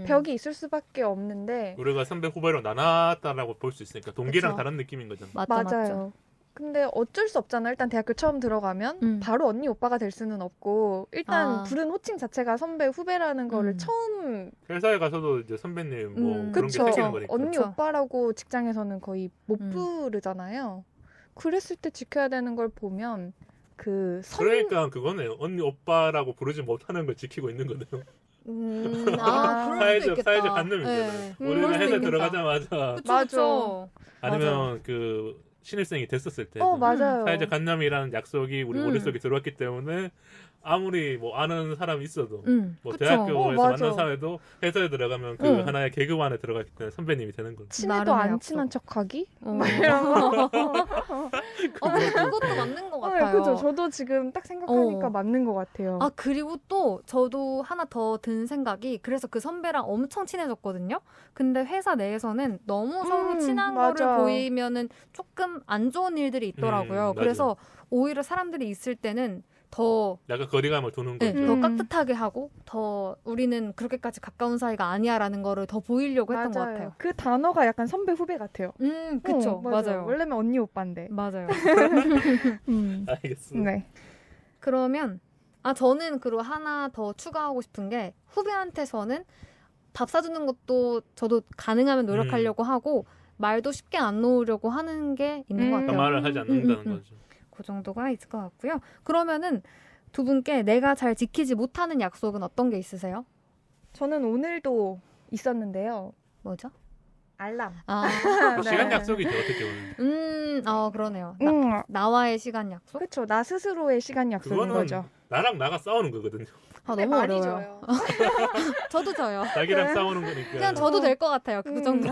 [SPEAKER 3] 벽이 있을 수밖에 없는데
[SPEAKER 1] 우리가 선배 후배로 나눴다라고 볼 수 있으니까 동기랑
[SPEAKER 2] 그쵸.
[SPEAKER 1] 다른 느낌인 거잖아.
[SPEAKER 2] 맞죠.
[SPEAKER 3] 맞아요. 근데 어쩔 수 없잖아. 일단 대학교 처음 들어가면 바로 언니 오빠가 될 수는 없고 일단 부른 호칭 자체가 선배 후배라는 거를 처음
[SPEAKER 1] 회사에 가서도 이제 선배님 뭐 그런 게
[SPEAKER 3] 그쵸.
[SPEAKER 1] 생기는 거니까.
[SPEAKER 3] 언니
[SPEAKER 2] 그쵸.
[SPEAKER 3] 오빠라고 직장에서는 거의 못 부르잖아요. 그랬을 때 지켜야 되는 걸 보면
[SPEAKER 1] 그러니까 그거네요. 언니 오빠라고 부르지 못하는 걸 지키고 있는 거네요.
[SPEAKER 2] 그럴 수도 있겠다.
[SPEAKER 1] 사회적 관념이잖아요.
[SPEAKER 2] 네.
[SPEAKER 1] 우리는
[SPEAKER 2] 그럴 수도
[SPEAKER 1] 회사
[SPEAKER 2] 있겠다.
[SPEAKER 1] 들어가자마자
[SPEAKER 2] 그쵸,
[SPEAKER 3] 맞아.
[SPEAKER 2] 그쵸.
[SPEAKER 1] 아니면 그 신입생이 됐었을 때
[SPEAKER 3] 맞아요.
[SPEAKER 1] 사회적 관념이라는 약속이 우리
[SPEAKER 2] 음.
[SPEAKER 1] 머릿속에 들어왔기 때문에 아무리 뭐 아는 사람이 있어도 뭐
[SPEAKER 2] 그쵸.
[SPEAKER 1] 대학교에서
[SPEAKER 3] 맞아.
[SPEAKER 1] 만난 사회도 회사에 들어가면 그
[SPEAKER 3] 응.
[SPEAKER 1] 하나의 계급 안에 들어갔기 때문에 선배님이 되는 거죠.
[SPEAKER 3] 친해도
[SPEAKER 2] 나름의
[SPEAKER 3] 안
[SPEAKER 2] 약속.
[SPEAKER 3] 친한 척하기?
[SPEAKER 2] 근데 그것도 맞는 것 같아요.
[SPEAKER 3] 그죠. 저도 지금 딱 생각하니까
[SPEAKER 2] 어.
[SPEAKER 3] 맞는 것 같아요.
[SPEAKER 2] 그리고 또 저도 하나 더 든 생각이 그래서 그 선배랑 엄청 친해졌거든요. 근데 회사 내에서는 너무 서로 친한
[SPEAKER 3] 맞아.
[SPEAKER 2] 거를 보이면은 조금 안 좋은 일들이 있더라고요.
[SPEAKER 1] 맞아요.
[SPEAKER 2] 그래서 오히려 사람들이 있을 때는 더
[SPEAKER 1] 약간 거리감을 두는
[SPEAKER 2] 네,
[SPEAKER 1] 거죠.
[SPEAKER 2] 더 깍듯하게 하고 더 우리는 그렇게까지 가까운 사이가 아니야라는 거를 더 보이려고 했던 것 같아요.
[SPEAKER 3] 그 단어가 약간 선배 후배 같아요.
[SPEAKER 2] 그쵸. 맞아요.
[SPEAKER 3] 원래는 언니 오빠인데.
[SPEAKER 2] 맞아요.
[SPEAKER 1] 알겠습니다.
[SPEAKER 3] 네.
[SPEAKER 2] 그러면 저는 그리고 하나 더 추가하고 싶은 게 후배한테서는 밥 사주는 것도 저도 가능하면 노력하려고 하고 말도 쉽게 안 놓으려고 하는 게 있는 것
[SPEAKER 1] 그
[SPEAKER 2] 같아요.
[SPEAKER 1] 말을 하지 않는다는 거죠.
[SPEAKER 2] 그 정도가 있을 것 같고요. 그러면은 두 분께 내가 잘 지키지 못하는 약속은 어떤 게 있으세요?
[SPEAKER 3] 저는 오늘도 있었는데요.
[SPEAKER 2] 뭐죠?
[SPEAKER 3] 알람.
[SPEAKER 1] 뭐
[SPEAKER 3] 네.
[SPEAKER 1] 시간 약속이죠 어떻게 보면.
[SPEAKER 2] 그러네요.
[SPEAKER 3] 응.
[SPEAKER 2] 나와의 시간 약속?
[SPEAKER 3] 그쵸. 나 스스로의 시간 약속인
[SPEAKER 1] 그거는
[SPEAKER 3] 거죠.
[SPEAKER 1] 나랑 나가 싸우는 거거든요.
[SPEAKER 3] 근데
[SPEAKER 2] 너무
[SPEAKER 3] 많이
[SPEAKER 2] 어려워요.
[SPEAKER 3] 줘요.
[SPEAKER 2] 저도 져요.
[SPEAKER 1] 자기랑 싸우는 거니까.
[SPEAKER 2] 그냥 저도 될 것 같아요. 그 정도.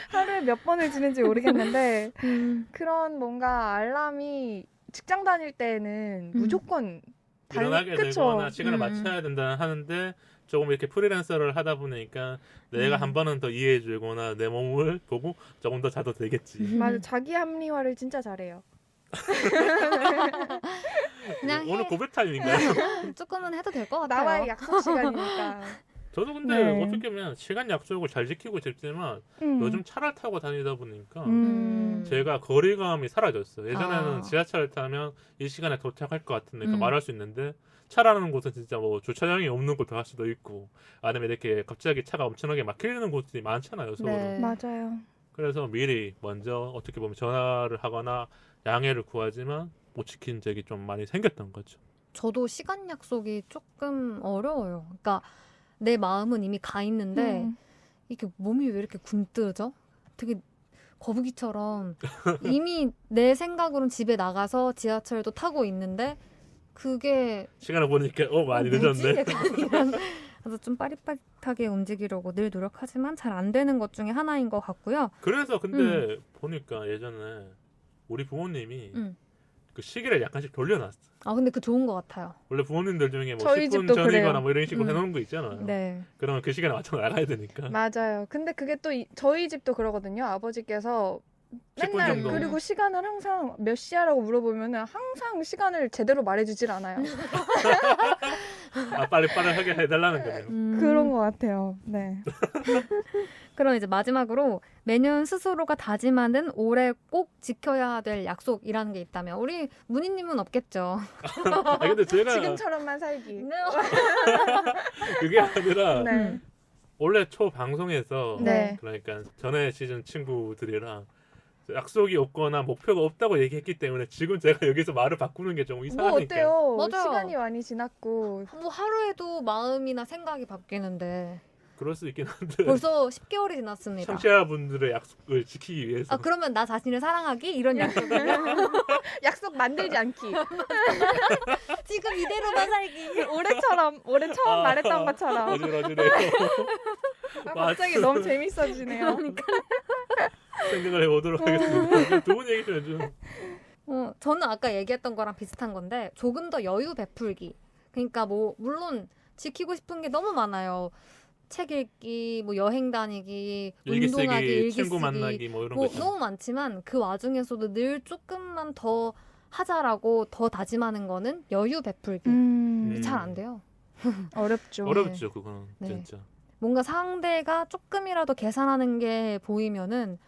[SPEAKER 3] 하루에 몇 번을 지는지 모르겠는데 그런 뭔가 알람이 직장 다닐 때는 무조건
[SPEAKER 1] 일어나게
[SPEAKER 3] 그쵸.
[SPEAKER 1] 되거나 시간을 맞춰야 된다 하는데 조금 이렇게 프리랜서를 하다 보니까 내가 한 번은 더 이해해주거나 내 몸을 보고 조금 더 자도 되겠지.
[SPEAKER 3] 맞아. 자기 합리화를 진짜 잘해요.
[SPEAKER 2] 그냥
[SPEAKER 1] 오늘 고백 타임인가요?
[SPEAKER 2] 조금은 해도 될 것 같아요.
[SPEAKER 3] 나와의 약속 시간이니까.
[SPEAKER 1] 저도 근데
[SPEAKER 3] 네.
[SPEAKER 1] 어떻게 보면 시간 약속을 잘 지키고 싶지만 요즘 차를 타고 다니다 보니까 제가 거리감이 사라졌어요. 예전에는 지하철을 타면 이 시간에 도착할 것 같으니까 말할 수 있는데 차라는 곳은 진짜 뭐 주차장이 없는 곳도 할 수도 있고 아니면 이렇게 갑자기 차가 엄청나게 막히는 곳이 많잖아요. 서울은.
[SPEAKER 2] 네.
[SPEAKER 3] 맞아요.
[SPEAKER 1] 그래서 미리 먼저 어떻게 보면 전화를 하거나 양해를 구하지만 못 지킨 적이 좀 많이 생겼던 거죠.
[SPEAKER 2] 저도 시간 약속이 조금 어려워요. 그러니까 내 마음은 이미 가 있는데 이게 몸이 왜 이렇게 굼뜨죠? 되게 거북이처럼 이미 내 생각으로는 집에 나가서 지하철도 타고 있는데 그게
[SPEAKER 1] 시간을 보니까 많이
[SPEAKER 2] 뭐지?
[SPEAKER 1] 늦었네.
[SPEAKER 2] 약간 이런. 그래서 좀 빠릿빠릿하게 움직이려고 늘 노력하지만 잘 안 되는 것 중에 하나인 것 같고요.
[SPEAKER 1] 그래서 근데 보니까 예전에 우리 부모님이 그 시계를 약간씩 돌려놨어.
[SPEAKER 2] 근데 그 좋은 것 같아요.
[SPEAKER 1] 원래 부모님들 중에 뭐
[SPEAKER 3] 저희
[SPEAKER 1] 10분
[SPEAKER 3] 집도
[SPEAKER 1] 전이거나
[SPEAKER 3] 그래요.
[SPEAKER 1] 뭐 이런 식으로 해놓은 거 있잖아요.
[SPEAKER 2] 네.
[SPEAKER 1] 그러면 그 시간에 맞춰 나가야 되니까.
[SPEAKER 3] 맞아요. 근데 그게 또 저희 집도 그러거든요. 아버지께서
[SPEAKER 1] 10분
[SPEAKER 3] 맨날
[SPEAKER 1] 정도.
[SPEAKER 3] 그리고 시간을 항상 몇 시야라고 물어보면은 항상 시간을 제대로 말해주질 않아요.
[SPEAKER 1] 빨리빨리 해달라는 거네요.
[SPEAKER 3] 그런 것 같아요. 네.
[SPEAKER 2] 그럼 이제 마지막으로 매년 스스로가 다짐하는 올해 꼭 지켜야 될 약속이라는 게 있다면 우리 문희님은 없겠죠.
[SPEAKER 1] 근데 제가
[SPEAKER 3] 지금처럼만 살기.
[SPEAKER 1] 그게 아니라
[SPEAKER 3] 네.
[SPEAKER 1] 원래 초 방송에서
[SPEAKER 3] 네.
[SPEAKER 1] 그러니까 전에 시즌 친구들이랑 약속이 없거나 목표가 없다고 얘기했기 때문에 지금 제가 여기서 말을 바꾸는 게 좀
[SPEAKER 3] 뭐
[SPEAKER 1] 이상하니까.
[SPEAKER 3] 어때요?
[SPEAKER 2] 맞아요.
[SPEAKER 3] 시간이 많이 지났고.
[SPEAKER 2] 뭐 하루에도 마음이나 생각이 바뀌는데
[SPEAKER 1] 그럴 수 있긴 한데
[SPEAKER 2] 벌써 10개월이 지났습니다.
[SPEAKER 1] 청취자분들의 약속을 지키기 위해서
[SPEAKER 2] 그러면 나 자신을 사랑하기 이런 약속이요?
[SPEAKER 3] 약속 만들지 않기.
[SPEAKER 2] 지금 이대로만 살기.
[SPEAKER 3] 올해 처음 말했던 것처럼.
[SPEAKER 1] 어지러지네요.
[SPEAKER 3] 갑자기 너무 재밌어지네요.
[SPEAKER 2] 그러니까.
[SPEAKER 1] 생각을 해보도록 하겠습니다. 두 분 얘기 좀 해줘.
[SPEAKER 2] 저는 아까 얘기했던 거랑 비슷한 건데 조금 더 여유 베풀기. 그러니까 뭐 물론 지키고 싶은 게 너무 많아요. 책 읽기, 뭐 여행 다니기,
[SPEAKER 1] 일기
[SPEAKER 2] 운동하기,
[SPEAKER 1] 쓰기,
[SPEAKER 2] 일기
[SPEAKER 1] 친구
[SPEAKER 2] 쓰기
[SPEAKER 1] 만나기 뭐 이런
[SPEAKER 2] 뭐
[SPEAKER 1] 거 있잖아요.
[SPEAKER 2] 너무 많지만 그 와중에서도 늘 조금만 더 하자라고 더 다짐하는 거는 여유 베풀기. 잘 안 돼요.
[SPEAKER 3] 어렵죠.
[SPEAKER 1] 어렵죠 그거는
[SPEAKER 2] 네.
[SPEAKER 1] 진짜.
[SPEAKER 2] 뭔가 상대가 조금이라도 계산하는 게 보이면은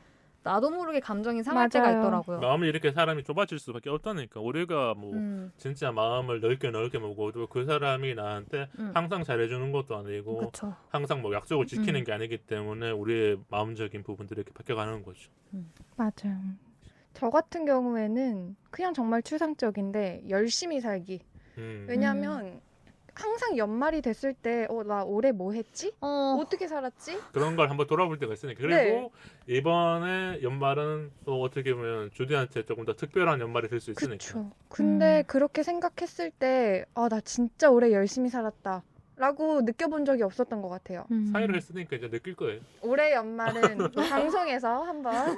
[SPEAKER 2] 나도 모르게 감정이 상할 때가
[SPEAKER 3] 맞아요.
[SPEAKER 2] 있더라고요.
[SPEAKER 1] 마음이 이렇게 사람이 좁아질 수밖에 없다니까. 우리가 뭐 진짜 마음을 넓게 먹어도 그 사람이 나한테 항상 잘해주는 것도 아니고
[SPEAKER 2] 그쵸.
[SPEAKER 1] 항상 뭐 약속을 지키는 게 아니기 때문에 우리의 마음적인 부분들이 이렇게 바뀌어가는 거죠.
[SPEAKER 3] 맞아요. 저 같은 경우에는 그냥 정말 추상적인데 열심히 살기. 왜냐면 항상 연말이 됐을 때 나 올해 뭐 했지? 어떻게 살았지?
[SPEAKER 1] 그런 걸 한번 돌아볼 때가 있으니까. 그리고
[SPEAKER 3] 네.
[SPEAKER 1] 이번에 연말은 또 어떻게 보면 주디한테 조금 더 특별한 연말이 될 수 있으니까.
[SPEAKER 3] 그쵸. 근데 그렇게 생각했을 때 나 진짜 올해 열심히 살았다 라고 느껴본 적이 없었던 것 같아요.
[SPEAKER 1] 사회를 했으니까 이제 느낄 거예요.
[SPEAKER 3] 올해 연말은 방송에서 한번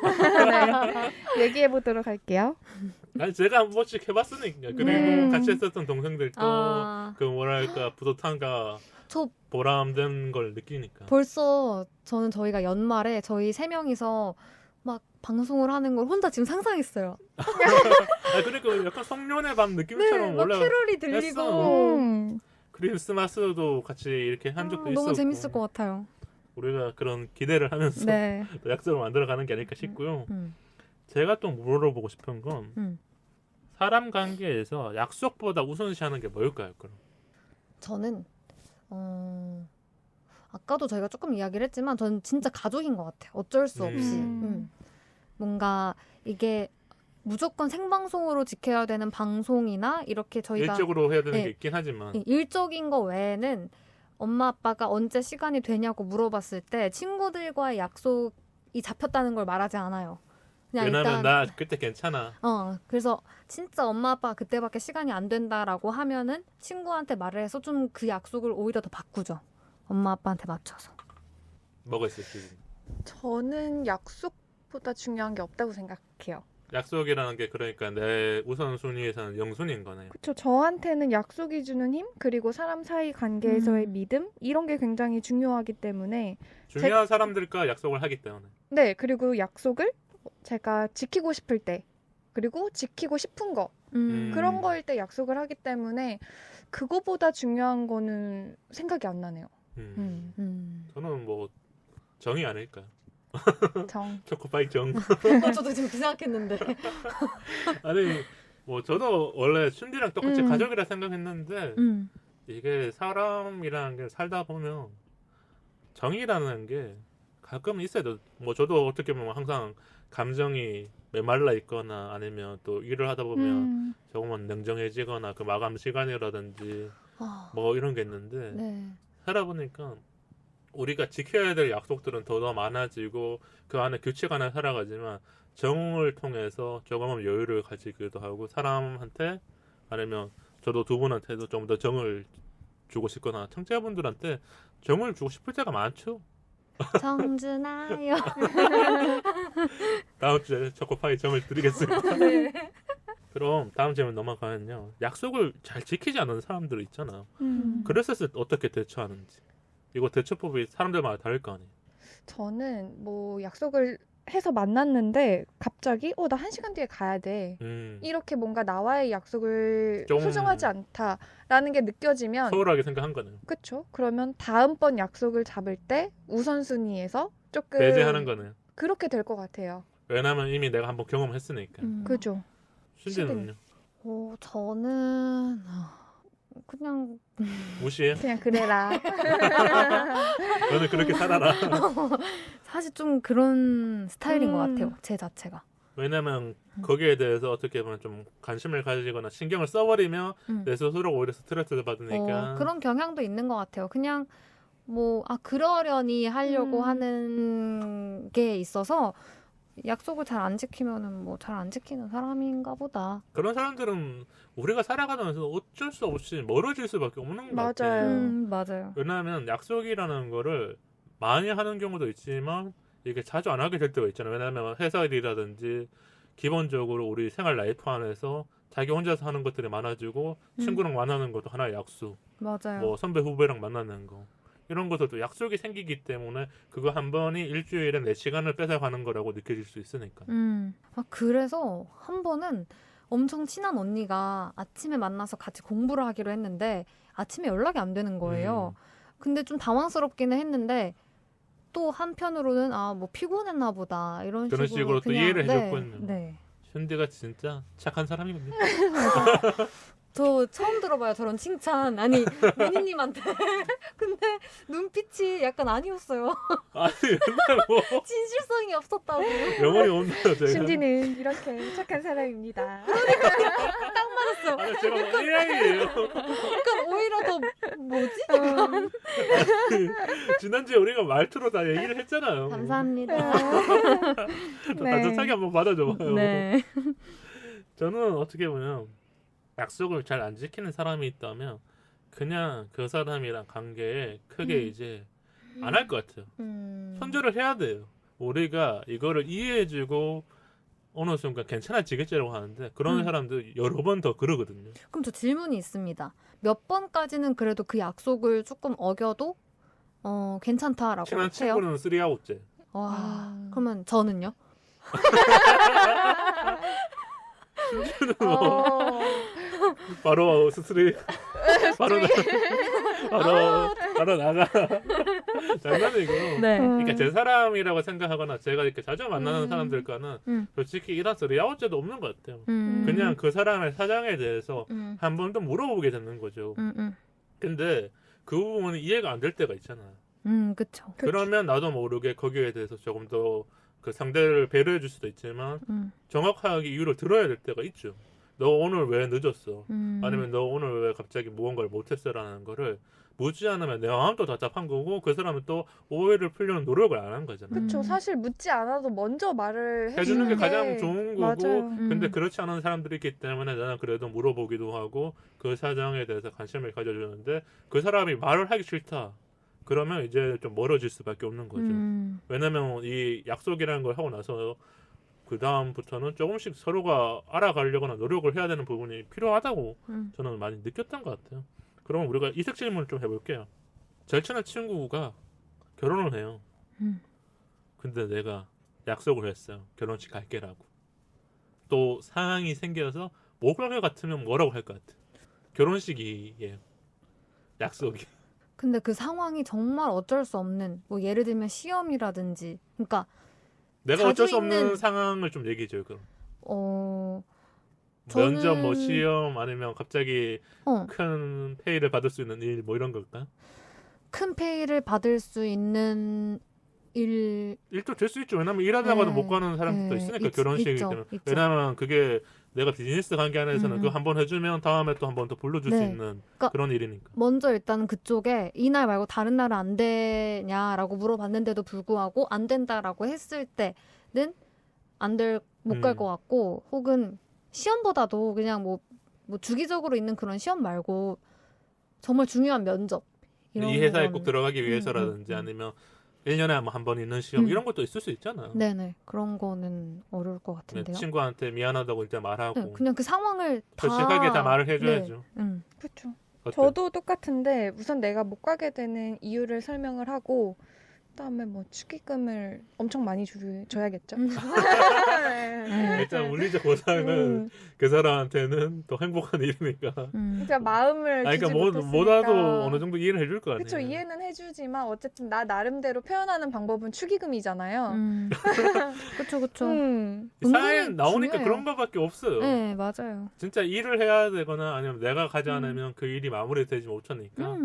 [SPEAKER 3] 네, 얘기해 보도록 할게요.
[SPEAKER 1] 아니 제가 한 번씩 해봤으니까. 그리고 같이 했었던 동생들도 그 뭐랄까 뿌듯함과
[SPEAKER 2] 저
[SPEAKER 1] 보람된 걸 느끼니까.
[SPEAKER 2] 벌써 저는 저희가 연말에 저희 3명이서 막 방송을 하는 걸 혼자 지금 상상했어요.
[SPEAKER 1] 그러니까 약간 성년의 밤 느낌처럼
[SPEAKER 2] 막
[SPEAKER 1] 원래
[SPEAKER 2] 캐롤이 들리고
[SPEAKER 1] 했어. 크리스마스도 같이 이렇게 한 적도 있었고.
[SPEAKER 2] 너무 재밌을 것 같아요.
[SPEAKER 1] 우리가 그런 기대를 하면서
[SPEAKER 2] 네.
[SPEAKER 1] 또 약속을 만들어가는 게 아닐까 싶고요. 제가 또 물어보고 싶은 건 사람 관계에서 약속보다 우선시하는 게 뭘까요? 그럼?
[SPEAKER 2] 저는 아까도 저희가 조금 이야기를 했지만 저는 진짜 가족인 것 같아요. 어쩔 수 없이. 뭔가 이게 무조건 생방송으로 지켜야 되는 방송이나 이렇게 저희가
[SPEAKER 1] 일적으로 해야 되는 게 있긴 하지만
[SPEAKER 2] 일적인 거 외에는 엄마 아빠가 언제 시간이 되냐고 물어봤을 때 친구들과의 약속이 잡혔다는 걸 말하지 않아요. 그냥
[SPEAKER 1] 왜냐면
[SPEAKER 2] 일단
[SPEAKER 1] 나 그때 괜찮아.
[SPEAKER 2] 그래서 진짜 엄마 아빠가 그때밖에 시간이 안 된다라고 하면은 친구한테 말을 해서 좀 그 약속을 오히려 더 바꾸죠. 엄마 아빠한테 맞춰서.
[SPEAKER 1] 뭐가 있을지.
[SPEAKER 3] 저는 약속보다 중요한 게 없다고 생각해요.
[SPEAKER 1] 약속이라는 게 그러니까 내 우선순위에서는 영순위인 거네요.
[SPEAKER 3] 그렇죠. 저한테는 약속이 주는 힘 그리고 사람 사이 관계에서의 믿음 이런 게 굉장히 중요하기 때문에
[SPEAKER 1] 중요한 사람들과 약속을 하기 때문에.
[SPEAKER 3] 네, 그리고 약속을 제가 지키고 싶을 때 그리고 지키고 싶은 거 그런 거일 때 약속을 하기 때문에 그거보다 중요한 거는 생각이 안 나네요.
[SPEAKER 1] 저는 뭐 정이 아닐까요?
[SPEAKER 3] 정.
[SPEAKER 1] 초코파이 정.
[SPEAKER 2] 저도 지금 그 생각했는데.
[SPEAKER 1] 아니 뭐 저도 원래 춘디랑 똑같이 가족이라 생각했는데 이게 사람이라는 게 살다 보면 정이라는 게 가끔 있어야 돼. 뭐 저도 어떻게 보면 항상 감정이 메말라 있거나 아니면 또 일을 하다 보면 조금은 냉정해지거나 그 마감 시간이라든지 뭐 이런 게 있는데
[SPEAKER 2] 네.
[SPEAKER 1] 살아보니까 우리가 지켜야 될 약속들은 더 많아지고 그 안에 규칙 안에 살아가지만 정을 통해서 조금은 여유를 가지기도 하고 사람한테 아니면 저도 두 분한테도 좀 더 정을 주고 싶거나 청취자분들한테 정을 주고 싶을 때가 많죠.
[SPEAKER 2] 정준아요.
[SPEAKER 1] 다음 주에 초코파이 정을 드리겠습니다.
[SPEAKER 2] 네.
[SPEAKER 1] 그럼 다음 질문 넘어가면요. 약속을 잘 지키지 않는 사람들 있잖아. 그랬을 때 어떻게 대처하는지. 이거 대처법이 사람들마다 다를 거 아니에요. 저는
[SPEAKER 3] 뭐 약속을 해서 만났는데 갑자기 나 1시간 뒤에 가야 돼. 이렇게 뭔가 나와의 약속을
[SPEAKER 1] 좀
[SPEAKER 3] 소중하지 않다라는 게 느껴지면
[SPEAKER 1] 소홀하게 생각한 거네요.
[SPEAKER 3] 그렇죠. 그러면 다음번 약속을 잡을 때 우선순위에서 조금
[SPEAKER 1] 배제하는 거네요.
[SPEAKER 3] 그렇게 될 것 같아요.
[SPEAKER 1] 왜냐면 이미 내가 한번 경험했으니까.
[SPEAKER 3] 그죠.
[SPEAKER 1] 순진은요?
[SPEAKER 2] 저는 그냥
[SPEAKER 1] 무시해?
[SPEAKER 3] 그냥 그래라.
[SPEAKER 1] 너는 그렇게 살아라.
[SPEAKER 2] 사실 좀 그런 스타일인 것 같아요. 제 자체가.
[SPEAKER 1] 왜냐면 거기에 대해서 어떻게 보면 좀 관심을 가지거나 신경을 써버리면 내 스스로 오히려 스트레스를 받으니까.
[SPEAKER 2] 그런 경향도 있는 것 같아요. 그냥 그러려니 하려고 하는 게 있어서 약속을 잘 안 지키면은 잘 안 지키는 사람인가 보다.
[SPEAKER 1] 그런 사람들은 우리가 살아가면서 어쩔 수 없이 멀어질 수밖에 없는 것 같아요.
[SPEAKER 2] 맞아요.
[SPEAKER 1] 왜냐하면 약속이라는 거를 많이 하는 경우도 있지만 이게 자주 안 하게 될 때가 있잖아요. 왜냐하면 회사 일이라든지 기본적으로 우리 생활 라이프 안에서 자기 혼자서 하는 것들이 많아지고 친구랑 만나는 것도 하나의 약속.
[SPEAKER 2] 맞아요.
[SPEAKER 1] 뭐 선배 후배랑 만나는 거. 이런 것들도 약속이 생기기 때문에 그거 한 번이 일주일에 4시간을 뺏어가는 거라고 느껴질 수 있으니까.
[SPEAKER 2] 그래서 한 번은 엄청 친한 언니가 아침에 만나서 같이 공부를 하기로 했는데 아침에 연락이 안 되는 거예요. 근데 좀 당황스럽기는 했는데 또 한편으로는 뭐 피곤했나 보다 이런
[SPEAKER 1] 그런 식으로 또 이해를 해줬거든요.
[SPEAKER 2] 네.
[SPEAKER 1] 현대가 진짜 착한 사람이거든요.
[SPEAKER 2] 저 처음 들어봐요 저런 칭찬. 아니 미니님한테. 근데 눈빛이 약간 아니었어요.
[SPEAKER 1] 아니 근데 뭐
[SPEAKER 2] 진실성이 없었다고.
[SPEAKER 1] 영혼이 없나요 제가?
[SPEAKER 3] 신디는 이렇게 착한 사람입니다.
[SPEAKER 2] 딱 맞았어요.
[SPEAKER 1] 아니 제가 뭐 AI예요.
[SPEAKER 2] 약간 오히려 더 뭐지?
[SPEAKER 1] 지난주에 우리가 말투로 다 얘기를 했잖아요.
[SPEAKER 2] 감사합니다.
[SPEAKER 1] 따뜻하게 한번 받아줘봐요.
[SPEAKER 2] 네.
[SPEAKER 1] 저는 어떻게 보면 약속을 잘 안 지키는 사람이 있다면 그냥 그 사람이랑 관계에 크게 이제 안 할 것 같아요. 손절을 해야 돼요. 우리가 이거를 이해해주고 어느 순간 괜찮아지겠지라고 하는데 그런 사람들 여러 번 더 그러거든요.
[SPEAKER 2] 그럼 저 질문이 있습니다. 몇 번까지는 그래도 그 약속을 조금 어겨도 괜찮다라고
[SPEAKER 1] 친한
[SPEAKER 2] 해요?
[SPEAKER 1] 친구는 3아웃째.
[SPEAKER 2] 와, 그러면 저는요?
[SPEAKER 1] 바로 스트리 바로 나가. 장난이고.
[SPEAKER 2] 네.
[SPEAKER 1] 그러니까 제 사람이라고 생각하거나 제가 이렇게 자주 만나는 사람들과는
[SPEAKER 2] 음.
[SPEAKER 1] 솔직히 이런 소리 아웃제도 없는 것 같아요.
[SPEAKER 2] 음.
[SPEAKER 1] 그냥 그 사람의 사정에 대해서
[SPEAKER 2] 음.
[SPEAKER 1] 한 번 더 물어보게 되는 거죠.
[SPEAKER 2] 음.
[SPEAKER 1] 근데 그 부분이 이해가 안 될 때가 있잖아요.
[SPEAKER 2] 그쵸.
[SPEAKER 1] 그러면 나도 모르게 거기에 대해서 조금 더 그 상대를 배려해 줄 수도 있지만 정확하게 이유를 들어야 될 때가 있죠. 너 오늘 왜 늦었어? 아니면 너 오늘 왜 갑자기 무언가를 못했어라는 거를 묻지 않으면 내 마음도 답답한 거고 그 사람은 또 오해를 풀려는 노력을 안 한 거잖아요.
[SPEAKER 3] 그렇죠. 사실 묻지 않아도 먼저 말을
[SPEAKER 1] 해주는 게
[SPEAKER 3] 게
[SPEAKER 1] 가장 좋은 거고
[SPEAKER 3] 맞아요.
[SPEAKER 1] 근데 그렇지 않은 사람들이 있기 때문에 나는 그래도 물어보기도 하고 그 사정에 대해서 관심을 가져주는데 그 사람이 말을 하기 싫다. 그러면 이제 좀 멀어질 수밖에 없는 거죠. 왜냐면 이 약속이라는 걸 하고 나서 그 다음부터는 조금씩 서로가 알아가려거나 노력을 해야 되는 부분이 필요하다고 저는 많이 느꼈던 것 같아요. 그럼 우리가 이색 질문을 좀 해볼게요. 제일 친한 친구가 결혼을 해요. 근데 내가 약속을 했어요. 결혼식 갈게라고. 또 상황이 생겨서 못 갈 것 같으면 뭐라고 할 것 같아? 결혼식이에요. 약속이.
[SPEAKER 2] 근데 그 상황이 정말 어쩔 수 없는 뭐 예를 들면 시험이라든지 그러니까
[SPEAKER 1] 내가 어쩔 수
[SPEAKER 2] 자주
[SPEAKER 1] 없는
[SPEAKER 2] 있는-
[SPEAKER 1] 상황을 좀 얘기해줘요. 그럼.
[SPEAKER 2] 저는-
[SPEAKER 1] 면접, 뭐 시험 아니면 갑자기
[SPEAKER 2] 어,
[SPEAKER 1] 큰 페이를 받을 수 있는 일 뭐 이런 걸까?
[SPEAKER 2] 큰 페이를 받을 수 있는 일
[SPEAKER 1] 일도 될 수 있죠. 왜냐면 일하다가도
[SPEAKER 2] 네.
[SPEAKER 1] 못 가는 사람들도
[SPEAKER 2] 네.
[SPEAKER 1] 있으니까 결혼식이기
[SPEAKER 2] 있죠.
[SPEAKER 1] 때문에.
[SPEAKER 2] 있죠.
[SPEAKER 1] 왜냐면 그게 내가 비즈니스 관계 안에서는
[SPEAKER 2] 음.
[SPEAKER 1] 그거 한 번 해주면 다음에 또 한 번 더 불러줄 수
[SPEAKER 2] 네.
[SPEAKER 1] 있는
[SPEAKER 2] 그러니까
[SPEAKER 1] 그런 일이니까.
[SPEAKER 2] 먼저 일단 그쪽에 이날 말고 다른 날은 안 되냐라고 물어봤는데도 불구하고 안 된다라고 했을 때는 못 갈 것 같고 혹은 시험보다도 그냥 뭐 주기적으로 있는 그런 시험 말고 정말 중요한 면접 이런
[SPEAKER 1] 이 회사에
[SPEAKER 2] 건-
[SPEAKER 1] 꼭 들어가기 위해서라든지 아니면 1년에 한 번 있는 시험 이런 것도 있을 수 있잖아요.
[SPEAKER 2] 네네 그런 거는 어려울 것
[SPEAKER 1] 네,
[SPEAKER 2] 같은데요.
[SPEAKER 1] 친구한테 미안하다고 일단 말하고
[SPEAKER 2] 네, 그냥 그 상황을 다
[SPEAKER 1] 솔직하게 다 말을 해줘야죠.
[SPEAKER 2] 네,
[SPEAKER 3] 그렇죠.
[SPEAKER 1] 어때?
[SPEAKER 3] 저도 똑같은데 우선 내가 못 가게 되는 이유를 설명을 하고 그다음에 뭐 축의금을 엄청 많이 줘야겠죠. 네.
[SPEAKER 1] 일단 물리적 보상은 그 사람한테는 더 행복한 일이니까.
[SPEAKER 3] 그러니까 마음을
[SPEAKER 1] 아니,
[SPEAKER 3] 주지
[SPEAKER 1] 그러니까
[SPEAKER 3] 못했으니까.
[SPEAKER 1] 뭐라도 어느 정도 이해를 해줄 거 아니에요.
[SPEAKER 3] 그렇죠. 이해는 해주지만 어쨌든 나 나름대로 표현하는 방법은 축의금이잖아요.
[SPEAKER 2] 그쵸 그쵸.
[SPEAKER 1] 이 사회에
[SPEAKER 2] 은근히
[SPEAKER 1] 나오니까
[SPEAKER 2] 중요해요.
[SPEAKER 1] 그런 거밖에 없어요.
[SPEAKER 2] 네 맞아요.
[SPEAKER 1] 진짜 일을 해야 되거나 아니면 내가 가지 않으면 그 일이 마무리되지 못하니까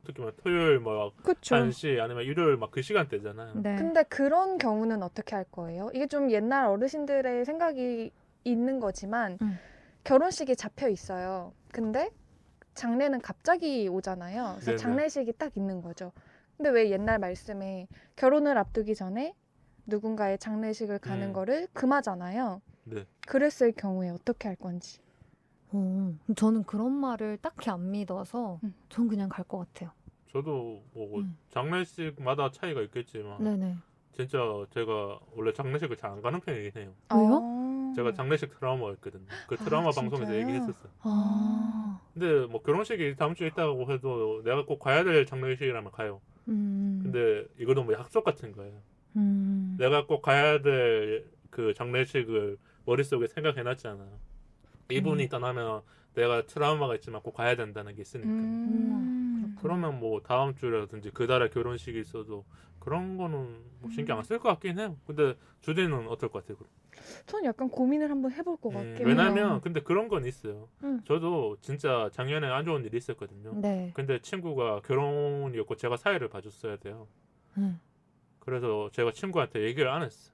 [SPEAKER 1] 특히 막 토요일 막
[SPEAKER 3] 그렇죠.
[SPEAKER 1] 1시 아니면 일요일 막 그 시간대잖아요.
[SPEAKER 2] 네.
[SPEAKER 3] 근데 그런 경우는 어떻게 할 거예요? 이게 좀 옛날 어르신들의 생각이 있는 거지만 결혼식이 잡혀 있어요. 근데 장례는 갑자기 오잖아요. 그래서
[SPEAKER 1] 네네.
[SPEAKER 3] 장례식이 딱 있는 거죠. 근데 왜 옛날 말씀에 결혼을 앞두기 전에 누군가의 장례식을 가는 거를 금하잖아요.
[SPEAKER 1] 네.
[SPEAKER 3] 그랬을 경우에 어떻게 할 건지.
[SPEAKER 2] 저는 그런 말을 딱히 안 믿어서 전 그냥 갈 것 같아요.
[SPEAKER 1] 저도 뭐 장례식마다 차이가 있겠지만
[SPEAKER 2] 네네.
[SPEAKER 1] 진짜 제가 원래 장례식을 잘 안 가는 편이긴 해요.
[SPEAKER 2] 왜요?
[SPEAKER 1] 제가 장례식 트라우마였거든요. 그 트라우마 방송에서
[SPEAKER 3] 진짜요?
[SPEAKER 1] 얘기했었어요.
[SPEAKER 2] 아.
[SPEAKER 1] 근데 뭐 결혼식이 다음 주에 있다고 해도 내가 꼭 가야 될 장례식이라면 가요. 근데 이거는 뭐 약속 같은 거예요. 내가 꼭 가야 될 그 장례식을 머릿속에 생각해놨잖아요. 이분이 떠나면 내가 트라우마가 있지만 꼭 가야 된다는 게 있으니까. 그러면 뭐 다음 주라든지 그 달에 결혼식이 있어도 그런 거는 뭐 신경 안 쓸 것 같긴 해요. 근데 주디는 어떨 것 같아요? 그럼?
[SPEAKER 3] 전 약간 고민을 한번 해볼 것 같긴 해요.
[SPEAKER 1] 왜냐면 근데 그런 건 있어요.
[SPEAKER 2] 음.
[SPEAKER 1] 저도 진짜 작년에 안 좋은 일이 있었거든요.
[SPEAKER 2] 네.
[SPEAKER 1] 근데 친구가 결혼이었고 제가 사회를 봐줬어야 돼요. 그래서 제가 친구한테 얘기를 안 했어.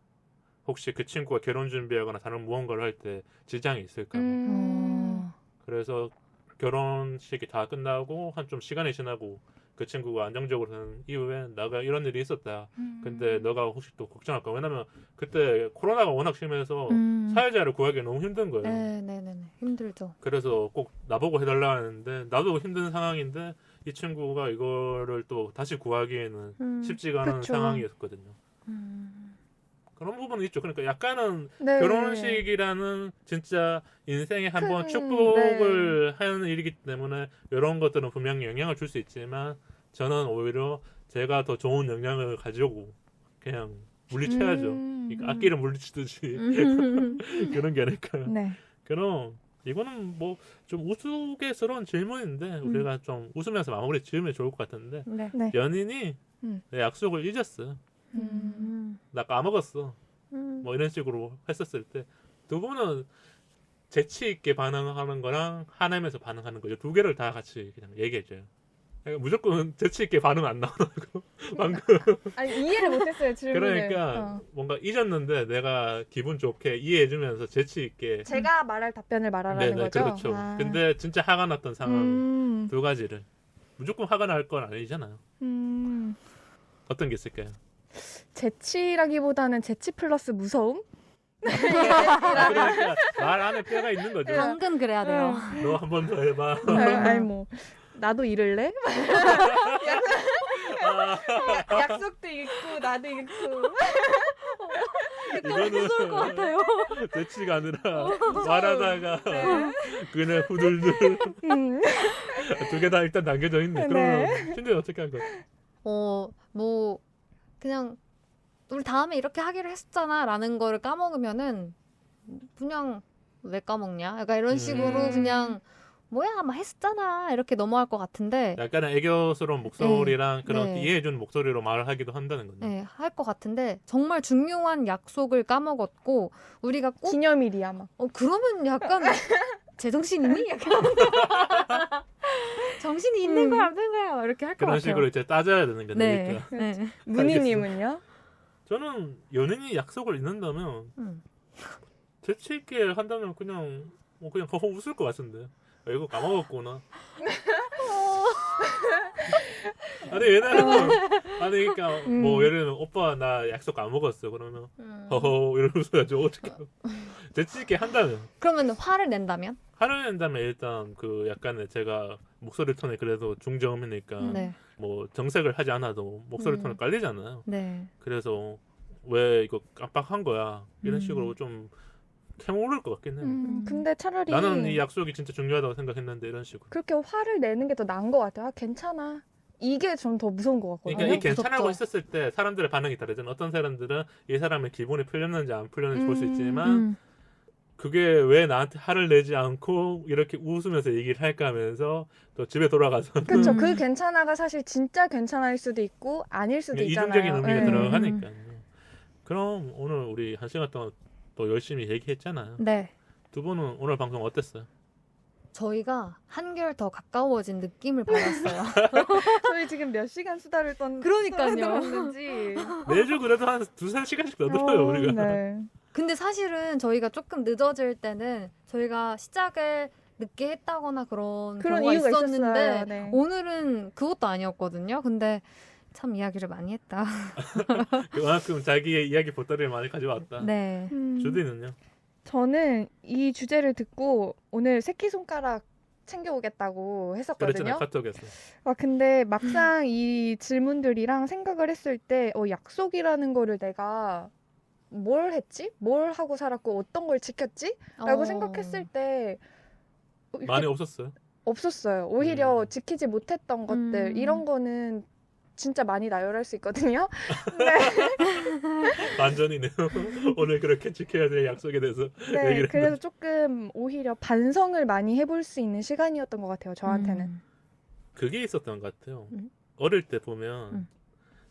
[SPEAKER 1] 혹시 그 친구가 결혼 준비하거나 다른 무언가를 할 때 지장이 있을까 봐. 그래서 결혼식이 다 끝나고 한 좀 시간이 지나고 그 친구가 안정적으로 된 이후에 나가 이런 일이 있었다. 근데 너가 혹시 또 걱정할까? 왜냐면 그때 코로나가 워낙 심해서 사회자를 구하기 너무 힘든 거예요.
[SPEAKER 2] 네네네. 힘들죠.
[SPEAKER 1] 그래서 꼭 나보고 해달라 하는데 나도 힘든 상황인데 이 친구가 이거를 또 다시 구하기에는 쉽지가 않은
[SPEAKER 3] 그쵸.
[SPEAKER 1] 상황이었거든요. 그런 부분은 있죠. 그러니까 약간은
[SPEAKER 3] 네.
[SPEAKER 1] 결혼식이라는 진짜 인생에 한번
[SPEAKER 3] 큰,
[SPEAKER 1] 축복을 하는 일이기 때문에 이런 것들은 분명히 영향을 줄 수 있지만 저는 오히려 제가 더 좋은 영향을 가지고 그냥 물리쳐야죠. 그러니까 악기를 물리치듯이 그런 게 아닐까요?
[SPEAKER 3] 네.
[SPEAKER 1] 그럼 이거는 뭐 좀 우스갯스러운 질문인데 우리가 좀 웃으면서 마무리 지으면 좋을 것 같은데
[SPEAKER 2] 네.
[SPEAKER 3] 네.
[SPEAKER 1] 연인이 내 약속을 잊었어. 나 까먹었어. 뭐 이런 식으로 했었을 때 두 분은 재치 있게 반응하는 거랑 화내면서 반응하는 거 이 두 개를 다 같이 그냥 얘기해줘요. 그러니까 무조건 재치 있게 반응 안 나오고 방금
[SPEAKER 3] 아니 이해를 못했어요 질문을.
[SPEAKER 1] 그러니까 뭔가 잊었는데 내가 기분 좋게 이해해주면서 재치 있게
[SPEAKER 3] 제가 말할 답변을 말하라는
[SPEAKER 1] 네네
[SPEAKER 3] 거죠.
[SPEAKER 1] 그렇죠.
[SPEAKER 3] 아.
[SPEAKER 1] 근데 진짜 화가 났던 상황 두 가지를 무조건 화가 날 건 아니잖아요. 어떤 게 있을까요?
[SPEAKER 3] 재치라기보다는 재치 플러스 무서움?
[SPEAKER 1] 그러니까 말 안에 뼈가 있는 거죠.
[SPEAKER 2] 당근 그래야 돼요.
[SPEAKER 1] 너 한 번 더 해봐.
[SPEAKER 3] 아니 뭐 나도 이럴래? 약속도 있고 나도 있고.
[SPEAKER 1] 이거는
[SPEAKER 2] 무서울 것 같아요.
[SPEAKER 1] 재치가 아니라 말하다가
[SPEAKER 3] 네.
[SPEAKER 1] 그냥 후들들 두 개 다 일단 남겨져 있네. 그러면 신대 어떻게 한 거야?
[SPEAKER 2] 뭐 그냥 우리 다음에 이렇게 하기로 했었잖아라는 거를 까먹으면은 그냥 왜 까먹냐? 약간 이런 식으로 그냥 뭐야, 막 했었잖아 이렇게 넘어갈 것 같은데.
[SPEAKER 1] 약간의 애교스러운 목소리랑 그런
[SPEAKER 2] 네.
[SPEAKER 1] 이해해주는 목소리로 말을 하기도 한다는 거죠.
[SPEAKER 2] 네, 할 것 같은데 정말 중요한 약속을 까먹었고 우리가 꼭
[SPEAKER 3] 기념일이야 막.
[SPEAKER 2] 그러면 약간 제정신이니? 약간 정신이 있는 거야 없는 거야 이렇게 할 것
[SPEAKER 1] 그런
[SPEAKER 2] 같아요.
[SPEAKER 1] 식으로 이제 따져야 되는 게
[SPEAKER 2] 네.
[SPEAKER 1] 되니까.
[SPEAKER 2] 네.
[SPEAKER 3] 문희님은요?
[SPEAKER 1] 저는 연인이 약속을 잊는다면 재치 있게 한다면 그냥 그냥 허허 웃을 것 같은데. 이거 까먹었구나. 아니 왜냐면 아니 그러니까 뭐 예를 들면 오빠 나 약속 까먹었어 그러면 허허 이러면서 어떻게 재치 있게 한다면
[SPEAKER 2] 그러면 화를 낸다면?
[SPEAKER 1] 화를 낸다면 일단 그 약간의 제가 목소리 톤이 그래도 중저음이니까
[SPEAKER 2] 네.
[SPEAKER 1] 뭐 정색을 하지 않아도 목소리 톤이 깔리잖아요.
[SPEAKER 2] 네.
[SPEAKER 1] 그래서 왜 이거 깜빡한 거야 이런 식으로 좀 캐모를 것 같긴 해요.
[SPEAKER 3] 근데 차라리
[SPEAKER 1] 나는 이 약속이 진짜 중요하다고 생각했는데 이런 식으로.
[SPEAKER 3] 그렇게 화를 내는 게 더 나은 것 같아요. 아, 괜찮아. 이게 전 더 무서운 것 같거든요.
[SPEAKER 1] 그러니까 이 괜찮다고
[SPEAKER 2] 무섭죠.
[SPEAKER 1] 했었을 때 사람들의 반응이 다르잖아. 어떤 사람들은 이 사람의 기분이 풀렸는지 안 풀렸는지 볼 수 있지만 그게 왜 나한테 화를 내지 않고 이렇게 웃으면서 얘기를 할까 하면서 또 집에 돌아가서
[SPEAKER 3] 그렇죠. 그 괜찮아가 사실 진짜 괜찮을 수도 있고 아닐 수도 있잖아요.
[SPEAKER 1] 이중적인 의미가
[SPEAKER 3] 네.
[SPEAKER 1] 들어가니까요. 그럼 오늘 우리 1시간 동안 또 열심히 얘기했잖아요.
[SPEAKER 2] 네.
[SPEAKER 1] 두 분은 오늘 방송 어땠어요?
[SPEAKER 2] 저희가 한결 더 가까워진 느낌을 받았어요.
[SPEAKER 3] 저희 지금 몇 시간 수다를
[SPEAKER 2] 그러니까요.
[SPEAKER 3] 떨었는지.
[SPEAKER 1] 매주 그래도 한 2-3시간씩 더 들어요 우리가.
[SPEAKER 3] 네.
[SPEAKER 2] 근데 사실은 저희가 조금 늦어질 때는 저희가 시작을 늦게 했다거나 그런 경우가
[SPEAKER 3] 이유가
[SPEAKER 2] 있었는데
[SPEAKER 3] 있었어요. 네.
[SPEAKER 2] 오늘은 그것도 아니었거든요. 근데 참 이야기를 많이 했다.
[SPEAKER 1] 그만큼 자기의 이야기 보따리를 많이 가져왔다.
[SPEAKER 2] 네.
[SPEAKER 1] 주디는요?
[SPEAKER 3] 저는 이 주제를 듣고 오늘 새끼손가락 챙겨오겠다고 했었거든요.
[SPEAKER 1] 그랬잖아요 카톡에서.
[SPEAKER 3] 근데 막상 이 질문들이랑 생각을 했을 때 약속이라는 거를 내가 뭘 했지? 뭘 하고 살았고 어떤 걸 지켰지? 라고 생각했을 때
[SPEAKER 1] 많이 없었어요.
[SPEAKER 3] 없었어요. 오히려 지키지 못했던 것들 이런 거는 진짜 많이 나열할 수 있거든요. 네.
[SPEAKER 1] 완전히네요. 오늘 그렇게 지켜야 될 약속에 대해서
[SPEAKER 3] 네,
[SPEAKER 1] 얘기를
[SPEAKER 3] 그래서 조금 오히려 반성을 많이 해볼 수 있는 시간이었던 것 같아요. 저한테는.
[SPEAKER 1] 그게 있었던 것 같아요.
[SPEAKER 2] 음.
[SPEAKER 1] 어릴 때 보면
[SPEAKER 2] 음.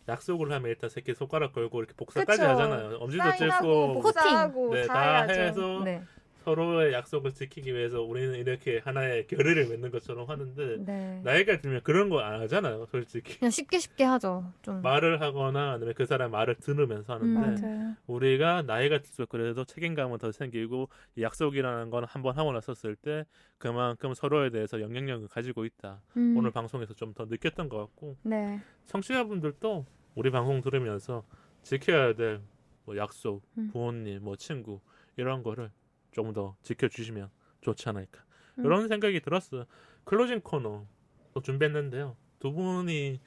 [SPEAKER 1] 약속을 하면 일단 새끼 손가락 걸고 이렇게 복사까지
[SPEAKER 3] 그쵸.
[SPEAKER 1] 하잖아요. 엄지도
[SPEAKER 3] 사인하고
[SPEAKER 1] 찔고
[SPEAKER 3] 복사하고
[SPEAKER 1] 네,
[SPEAKER 3] 다
[SPEAKER 1] 다
[SPEAKER 3] 해야죠.
[SPEAKER 1] 해서
[SPEAKER 2] 네.
[SPEAKER 1] 서로의 약속을 지키기 위해서 우리는 이렇게 하나의 결의를 맺는 것처럼 하는데
[SPEAKER 2] 네.
[SPEAKER 1] 나이가 들면 그런 거 안 하잖아요. 솔직히
[SPEAKER 2] 그냥 쉽게 하죠. 좀.
[SPEAKER 1] 말을 하거나 아니면 그 사람 말을 들으면서 하는데
[SPEAKER 3] 맞아요.
[SPEAKER 1] 우리가 나이가 들수록 그래도 책임감은 더 생기고 이 약속이라는 건 한번 하고 났었을 때 그만큼 서로에 대해서 영향력을 가지고 있다. 오늘 방송에서 좀 더 느꼈던 것 같고
[SPEAKER 2] 네.
[SPEAKER 1] 청취자분들도 우리 방송 들으면서 지켜야 될 뭐 약속,
[SPEAKER 2] 음.
[SPEAKER 1] 부모님, 뭐 친구 이런 거를 좀 더 지켜주시면 좋지 않을까
[SPEAKER 2] 음.
[SPEAKER 1] 이런 생각이 들었어요. 클로징 코너 또 준비했는데요. 두 분이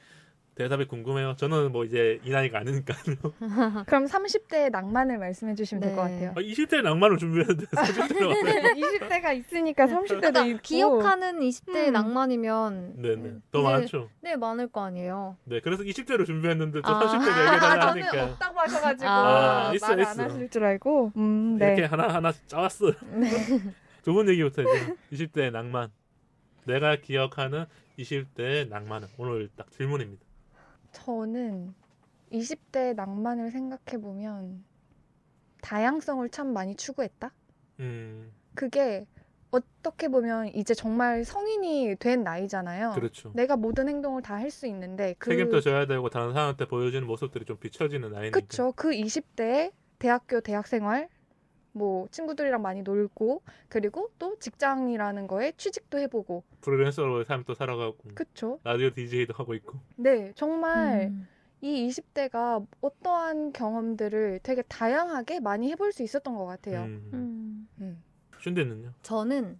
[SPEAKER 1] 대답이 궁금해요. 저는 뭐 이제 이 나이가 아니니까요.
[SPEAKER 3] 그럼 30대의 낭만을 말씀해 주시면 될 것
[SPEAKER 2] 네.
[SPEAKER 3] 같아요.
[SPEAKER 1] 20대 낭만을 준비했는데 30대로
[SPEAKER 3] 20대가 있으니까 30대도
[SPEAKER 2] 그러니까
[SPEAKER 3] 있고.
[SPEAKER 2] 기억하는 20대의
[SPEAKER 3] 음.
[SPEAKER 2] 낭만이면
[SPEAKER 1] 네네 더
[SPEAKER 2] 이제-
[SPEAKER 1] 많죠.
[SPEAKER 2] 네 많을 거 아니에요.
[SPEAKER 1] 네 그래서 20대로 준비했는데 또
[SPEAKER 2] 아.
[SPEAKER 1] 30대 얘기를
[SPEAKER 3] 저는
[SPEAKER 1] 하니까
[SPEAKER 3] 없다고 하셔가지고
[SPEAKER 2] 아,
[SPEAKER 1] 있어,
[SPEAKER 3] 말 안
[SPEAKER 1] 있어.
[SPEAKER 3] 하실 줄 알고. 네.
[SPEAKER 1] 이렇게 하나 짜왔어요. 두 분 얘기부터 이제 20대의 낭만. 내가 기억하는 20대의 낭만은 오늘 딱 질문입니다.
[SPEAKER 3] 저는 20대 낭만을 생각해 보면 다양성을 참 많이 추구했다. 그게 어떻게 보면 이제 정말 성인이 된 나이잖아요.
[SPEAKER 1] 그렇죠.
[SPEAKER 3] 내가 모든 행동을 다 할 수 있는데
[SPEAKER 1] 책임도 져야 되고 다른 사람한테 보여주는 모습들이 좀 비춰지는 나이니까.
[SPEAKER 3] 그쵸. 그 20대에 대학생활, 뭐 친구들이랑 많이 놀고 그리고 또 직장이라는 거에 취직도 해보고.
[SPEAKER 1] 프리랜서로 삶도 살아가고
[SPEAKER 3] 그쵸.
[SPEAKER 1] 라디오 DJ도 하고 있고.
[SPEAKER 3] 네, 정말
[SPEAKER 2] 음.
[SPEAKER 3] 이 20대가 어떠한 경험들을 되게 다양하게 많이 해볼 수 있었던 것 같아요.
[SPEAKER 1] 슌디는요?
[SPEAKER 2] 저는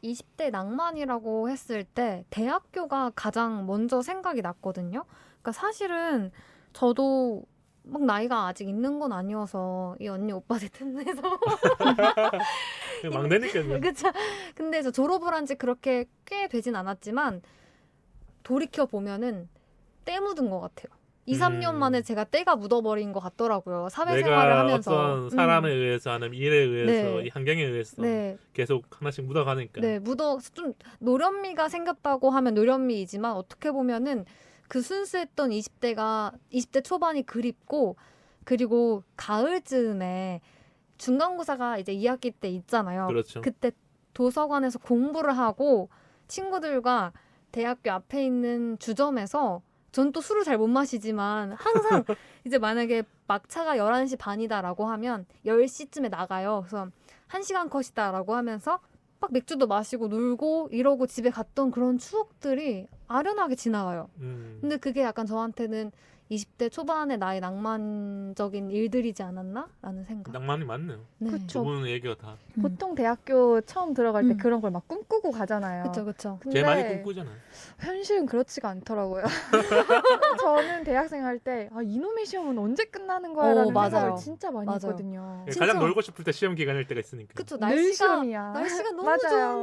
[SPEAKER 2] 20대 낭만이라고 했을 때 대학교가 가장 먼저 생각이 났거든요. 그러니까 사실은 저도 막 나이가 아직 있는 건 아니어서 이 언니 오빠들 틈내서
[SPEAKER 1] 막내니까요.
[SPEAKER 2] 그쵸. 근데 저 졸업을 한 지 그렇게 꽤 되진 않았지만 돌이켜 보면은 때 묻은 것 같아요. 2, 3년 만에 제가 때가 묻어버린 것 같더라고요. 사회생활을
[SPEAKER 1] 내가
[SPEAKER 2] 하면서.
[SPEAKER 1] 어떤 사람에 의해서 아니면 일에 의해서
[SPEAKER 2] 네.
[SPEAKER 1] 이 환경에 의해서
[SPEAKER 2] 네.
[SPEAKER 1] 계속 하나씩 묻어가니까.
[SPEAKER 2] 네, 좀 노련미가 생겼다고 하면 노련미이지만 어떻게 보면은 그 순수했던 20대 초반이 그립고 그리고 가을쯤에 중간고사가 이제 2학기 때 있잖아요.
[SPEAKER 1] 그렇죠.
[SPEAKER 2] 그때 도서관에서 공부를 하고 친구들과 대학교 앞에 있는 주점에서 전 또 술을 잘 못 마시지만 항상 이제 만약에 막차가 11시 반이다라고 하면 10시쯤에 나가요. 그래서 1시간 컷이다라고 하면서 막 맥주도 마시고 놀고 이러고 집에 갔던 그런 추억들이 아련하게 지나가요. 근데 그게 약간 저한테는 20대 초반의 나의 낭만적인 일들이지 않았나? 라는 생각.
[SPEAKER 1] 낭만이 많네요.
[SPEAKER 2] 네.
[SPEAKER 3] 그쵸.
[SPEAKER 1] 두 분 얘기가 다.
[SPEAKER 3] 보통 대학교 처음 들어갈 때
[SPEAKER 2] 음.
[SPEAKER 3] 그런 걸 막 꿈꾸고 가잖아요.
[SPEAKER 2] 그쵸.
[SPEAKER 3] 근데
[SPEAKER 1] 제일 많이 꿈꾸잖아요.
[SPEAKER 3] 현실은 그렇지가 않더라고요. 저는 대학생 때 이놈의 시험은 언제 끝나는 거야 라는
[SPEAKER 2] 맞아요.
[SPEAKER 3] 생각을 진짜 많이
[SPEAKER 2] 맞아요.
[SPEAKER 3] 했거든요.
[SPEAKER 2] 진짜.
[SPEAKER 1] 가장 놀고 싶을 때 시험 기간일 때가 있으니까.
[SPEAKER 2] 그쵸.
[SPEAKER 3] 늘
[SPEAKER 2] 날씨가
[SPEAKER 3] 시험이야.
[SPEAKER 2] 너무
[SPEAKER 3] 맞아요.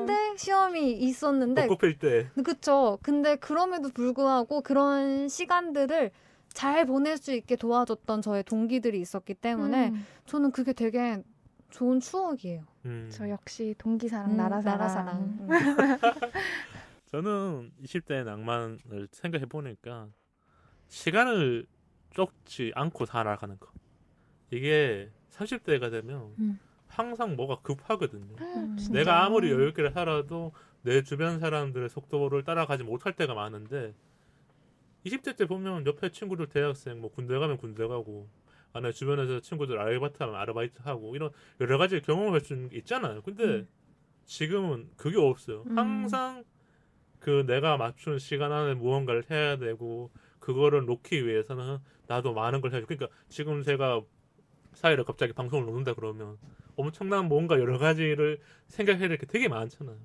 [SPEAKER 2] 좋은데 시험이 있었는데
[SPEAKER 1] 벚꽃 필 때.
[SPEAKER 2] 그쵸. 근데 그럼에도 불구하고 그런 시간들을 잘 보낼 수 있게 도와줬던 저의 동기들이 있었기 때문에 저는 그게 되게 좋은 추억이에요.
[SPEAKER 3] 저 역시 동기사랑 나라사랑.
[SPEAKER 2] 나라사랑.
[SPEAKER 1] 저는 20대의 낭만을 생각해 보니까 시간을 쫓지 않고 살아가는 거. 이게 30대가 되면 항상 뭐가 급하거든요.
[SPEAKER 3] 진짜요?
[SPEAKER 1] 내가 아무리 여유 있게 살아도 내 주변 사람들의 속도를 따라가지 못할 때가 많은데 20대 때 보면 옆에 친구들 대학생 뭐 군대 가면 군대 가고 아니 주변에서 친구들 아르바이트 하면 아르바이트 하고 이런 여러 가지 경험을 할 수 있잖아요. 근데 지금은 그게 없어요. 항상 그 내가 맞춘 시간 안에 무언가를 해야 되고 그거를 놓기 위해서는 나도 많은 걸 해야죠. 그러니까 지금 제가 사회를 갑자기 방송을 놓는다 그러면 엄청난 뭔가 여러 가지를 생각해야 될 게 되게 많잖아요.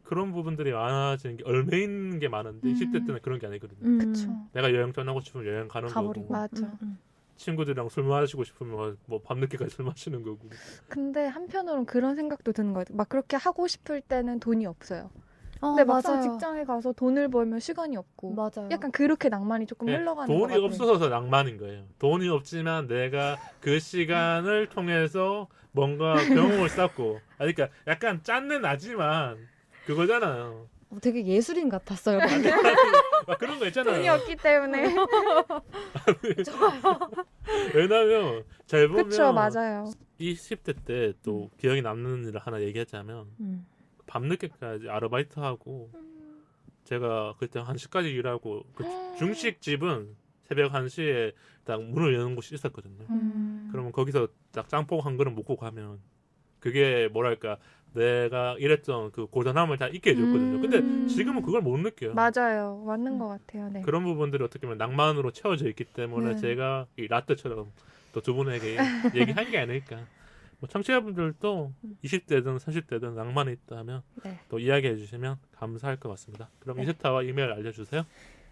[SPEAKER 1] 그런 부분들이 많아지는 게 얼매인 게 많은데 20대 때는 그런 게 아니거든요.
[SPEAKER 3] 그쵸.
[SPEAKER 1] 내가 여행 떠나고 싶으면 여행 가는
[SPEAKER 2] 가버리고.
[SPEAKER 1] 거고
[SPEAKER 3] 맞아.
[SPEAKER 1] 친구들이랑 술 마시고 싶으면 뭐 밤늦게까지 술 마시는 거고.
[SPEAKER 3] 근데 한편으로는 그런 생각도 드는 것 같아요. 막 그렇게 하고 싶을 때는 돈이 없어요. 근데 막상
[SPEAKER 2] 맞아요.
[SPEAKER 3] 직장에 가서 돈을 벌면 시간이 없고
[SPEAKER 2] 맞아요.
[SPEAKER 3] 약간 그렇게 낭만이 조금
[SPEAKER 1] 네,
[SPEAKER 3] 흘러가는 것
[SPEAKER 1] 돈이
[SPEAKER 3] 같아요.
[SPEAKER 1] 없어서 낭만인 거예요. 돈이 없지만 내가 그 시간을 통해서 뭔가 경험을 쌓고, 그러니까 약간 짠내 나지만 그거잖아요.
[SPEAKER 2] 되게 예술인 같았어요.
[SPEAKER 1] 막 그런 거
[SPEAKER 3] 돈이
[SPEAKER 1] 있잖아요.
[SPEAKER 3] 없기 때문에.
[SPEAKER 1] 왜냐면 잘 보면
[SPEAKER 3] 그쵸, 맞아요.
[SPEAKER 1] 20대 때 또 기억에 남는 일을 하나 얘기하자면 밤늦게까지 아르바이트 하고 제가 그때 1시까지 일하고 그 중식집은 새벽 1시에 딱 문을 여는 곳이 있었거든요. 그러면 거기서 딱 짬뽕 한 그릇 먹고 가면 그게 뭐랄까 내가 일했던 그 고단함을 다 잊게 해줬거든요. 근데 지금은 그걸 못 느껴요.
[SPEAKER 3] 맞아요. 맞는 것 같아요. 네.
[SPEAKER 1] 그런 부분들이 어떻게 보면 낭만으로 채워져 있기 때문에
[SPEAKER 2] 네.
[SPEAKER 1] 제가 이 라떼처럼 또 두 분에게 얘기한 게 아닐까. 뭐 청취자분들도 20대든 30대든 낭만이 있다면
[SPEAKER 2] 네.
[SPEAKER 1] 또 이야기해 주시면 감사할 것 같습니다. 그럼 이세타와 이메일 알려주세요.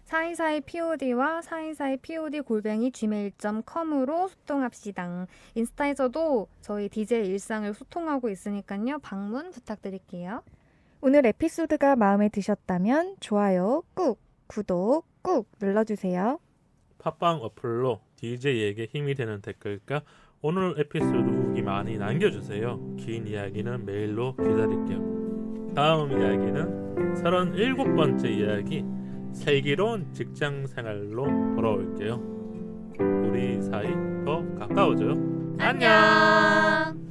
[SPEAKER 2] 사이사이 POD와 사이사이 POD@gmail.com으로 소통합시다. 인스타에서도 저희 DJ 일상을 소통하고 있으니까요. 방문 부탁드릴게요.
[SPEAKER 3] 오늘 에피소드가 마음에 드셨다면 좋아요 꾹, 구독 꾹 눌러주세요.
[SPEAKER 1] 팟빵 어플로 DJ에게 힘이 되는 댓글과 오늘 에피소드 후기 많이 남겨주세요. 긴 이야기는 메일로 기다릴게요. 다음 이야기는 37번째 이야기 슬기로운 직장 생활로 돌아올게요. 우리 사이 더 가까워져요.
[SPEAKER 2] 안녕.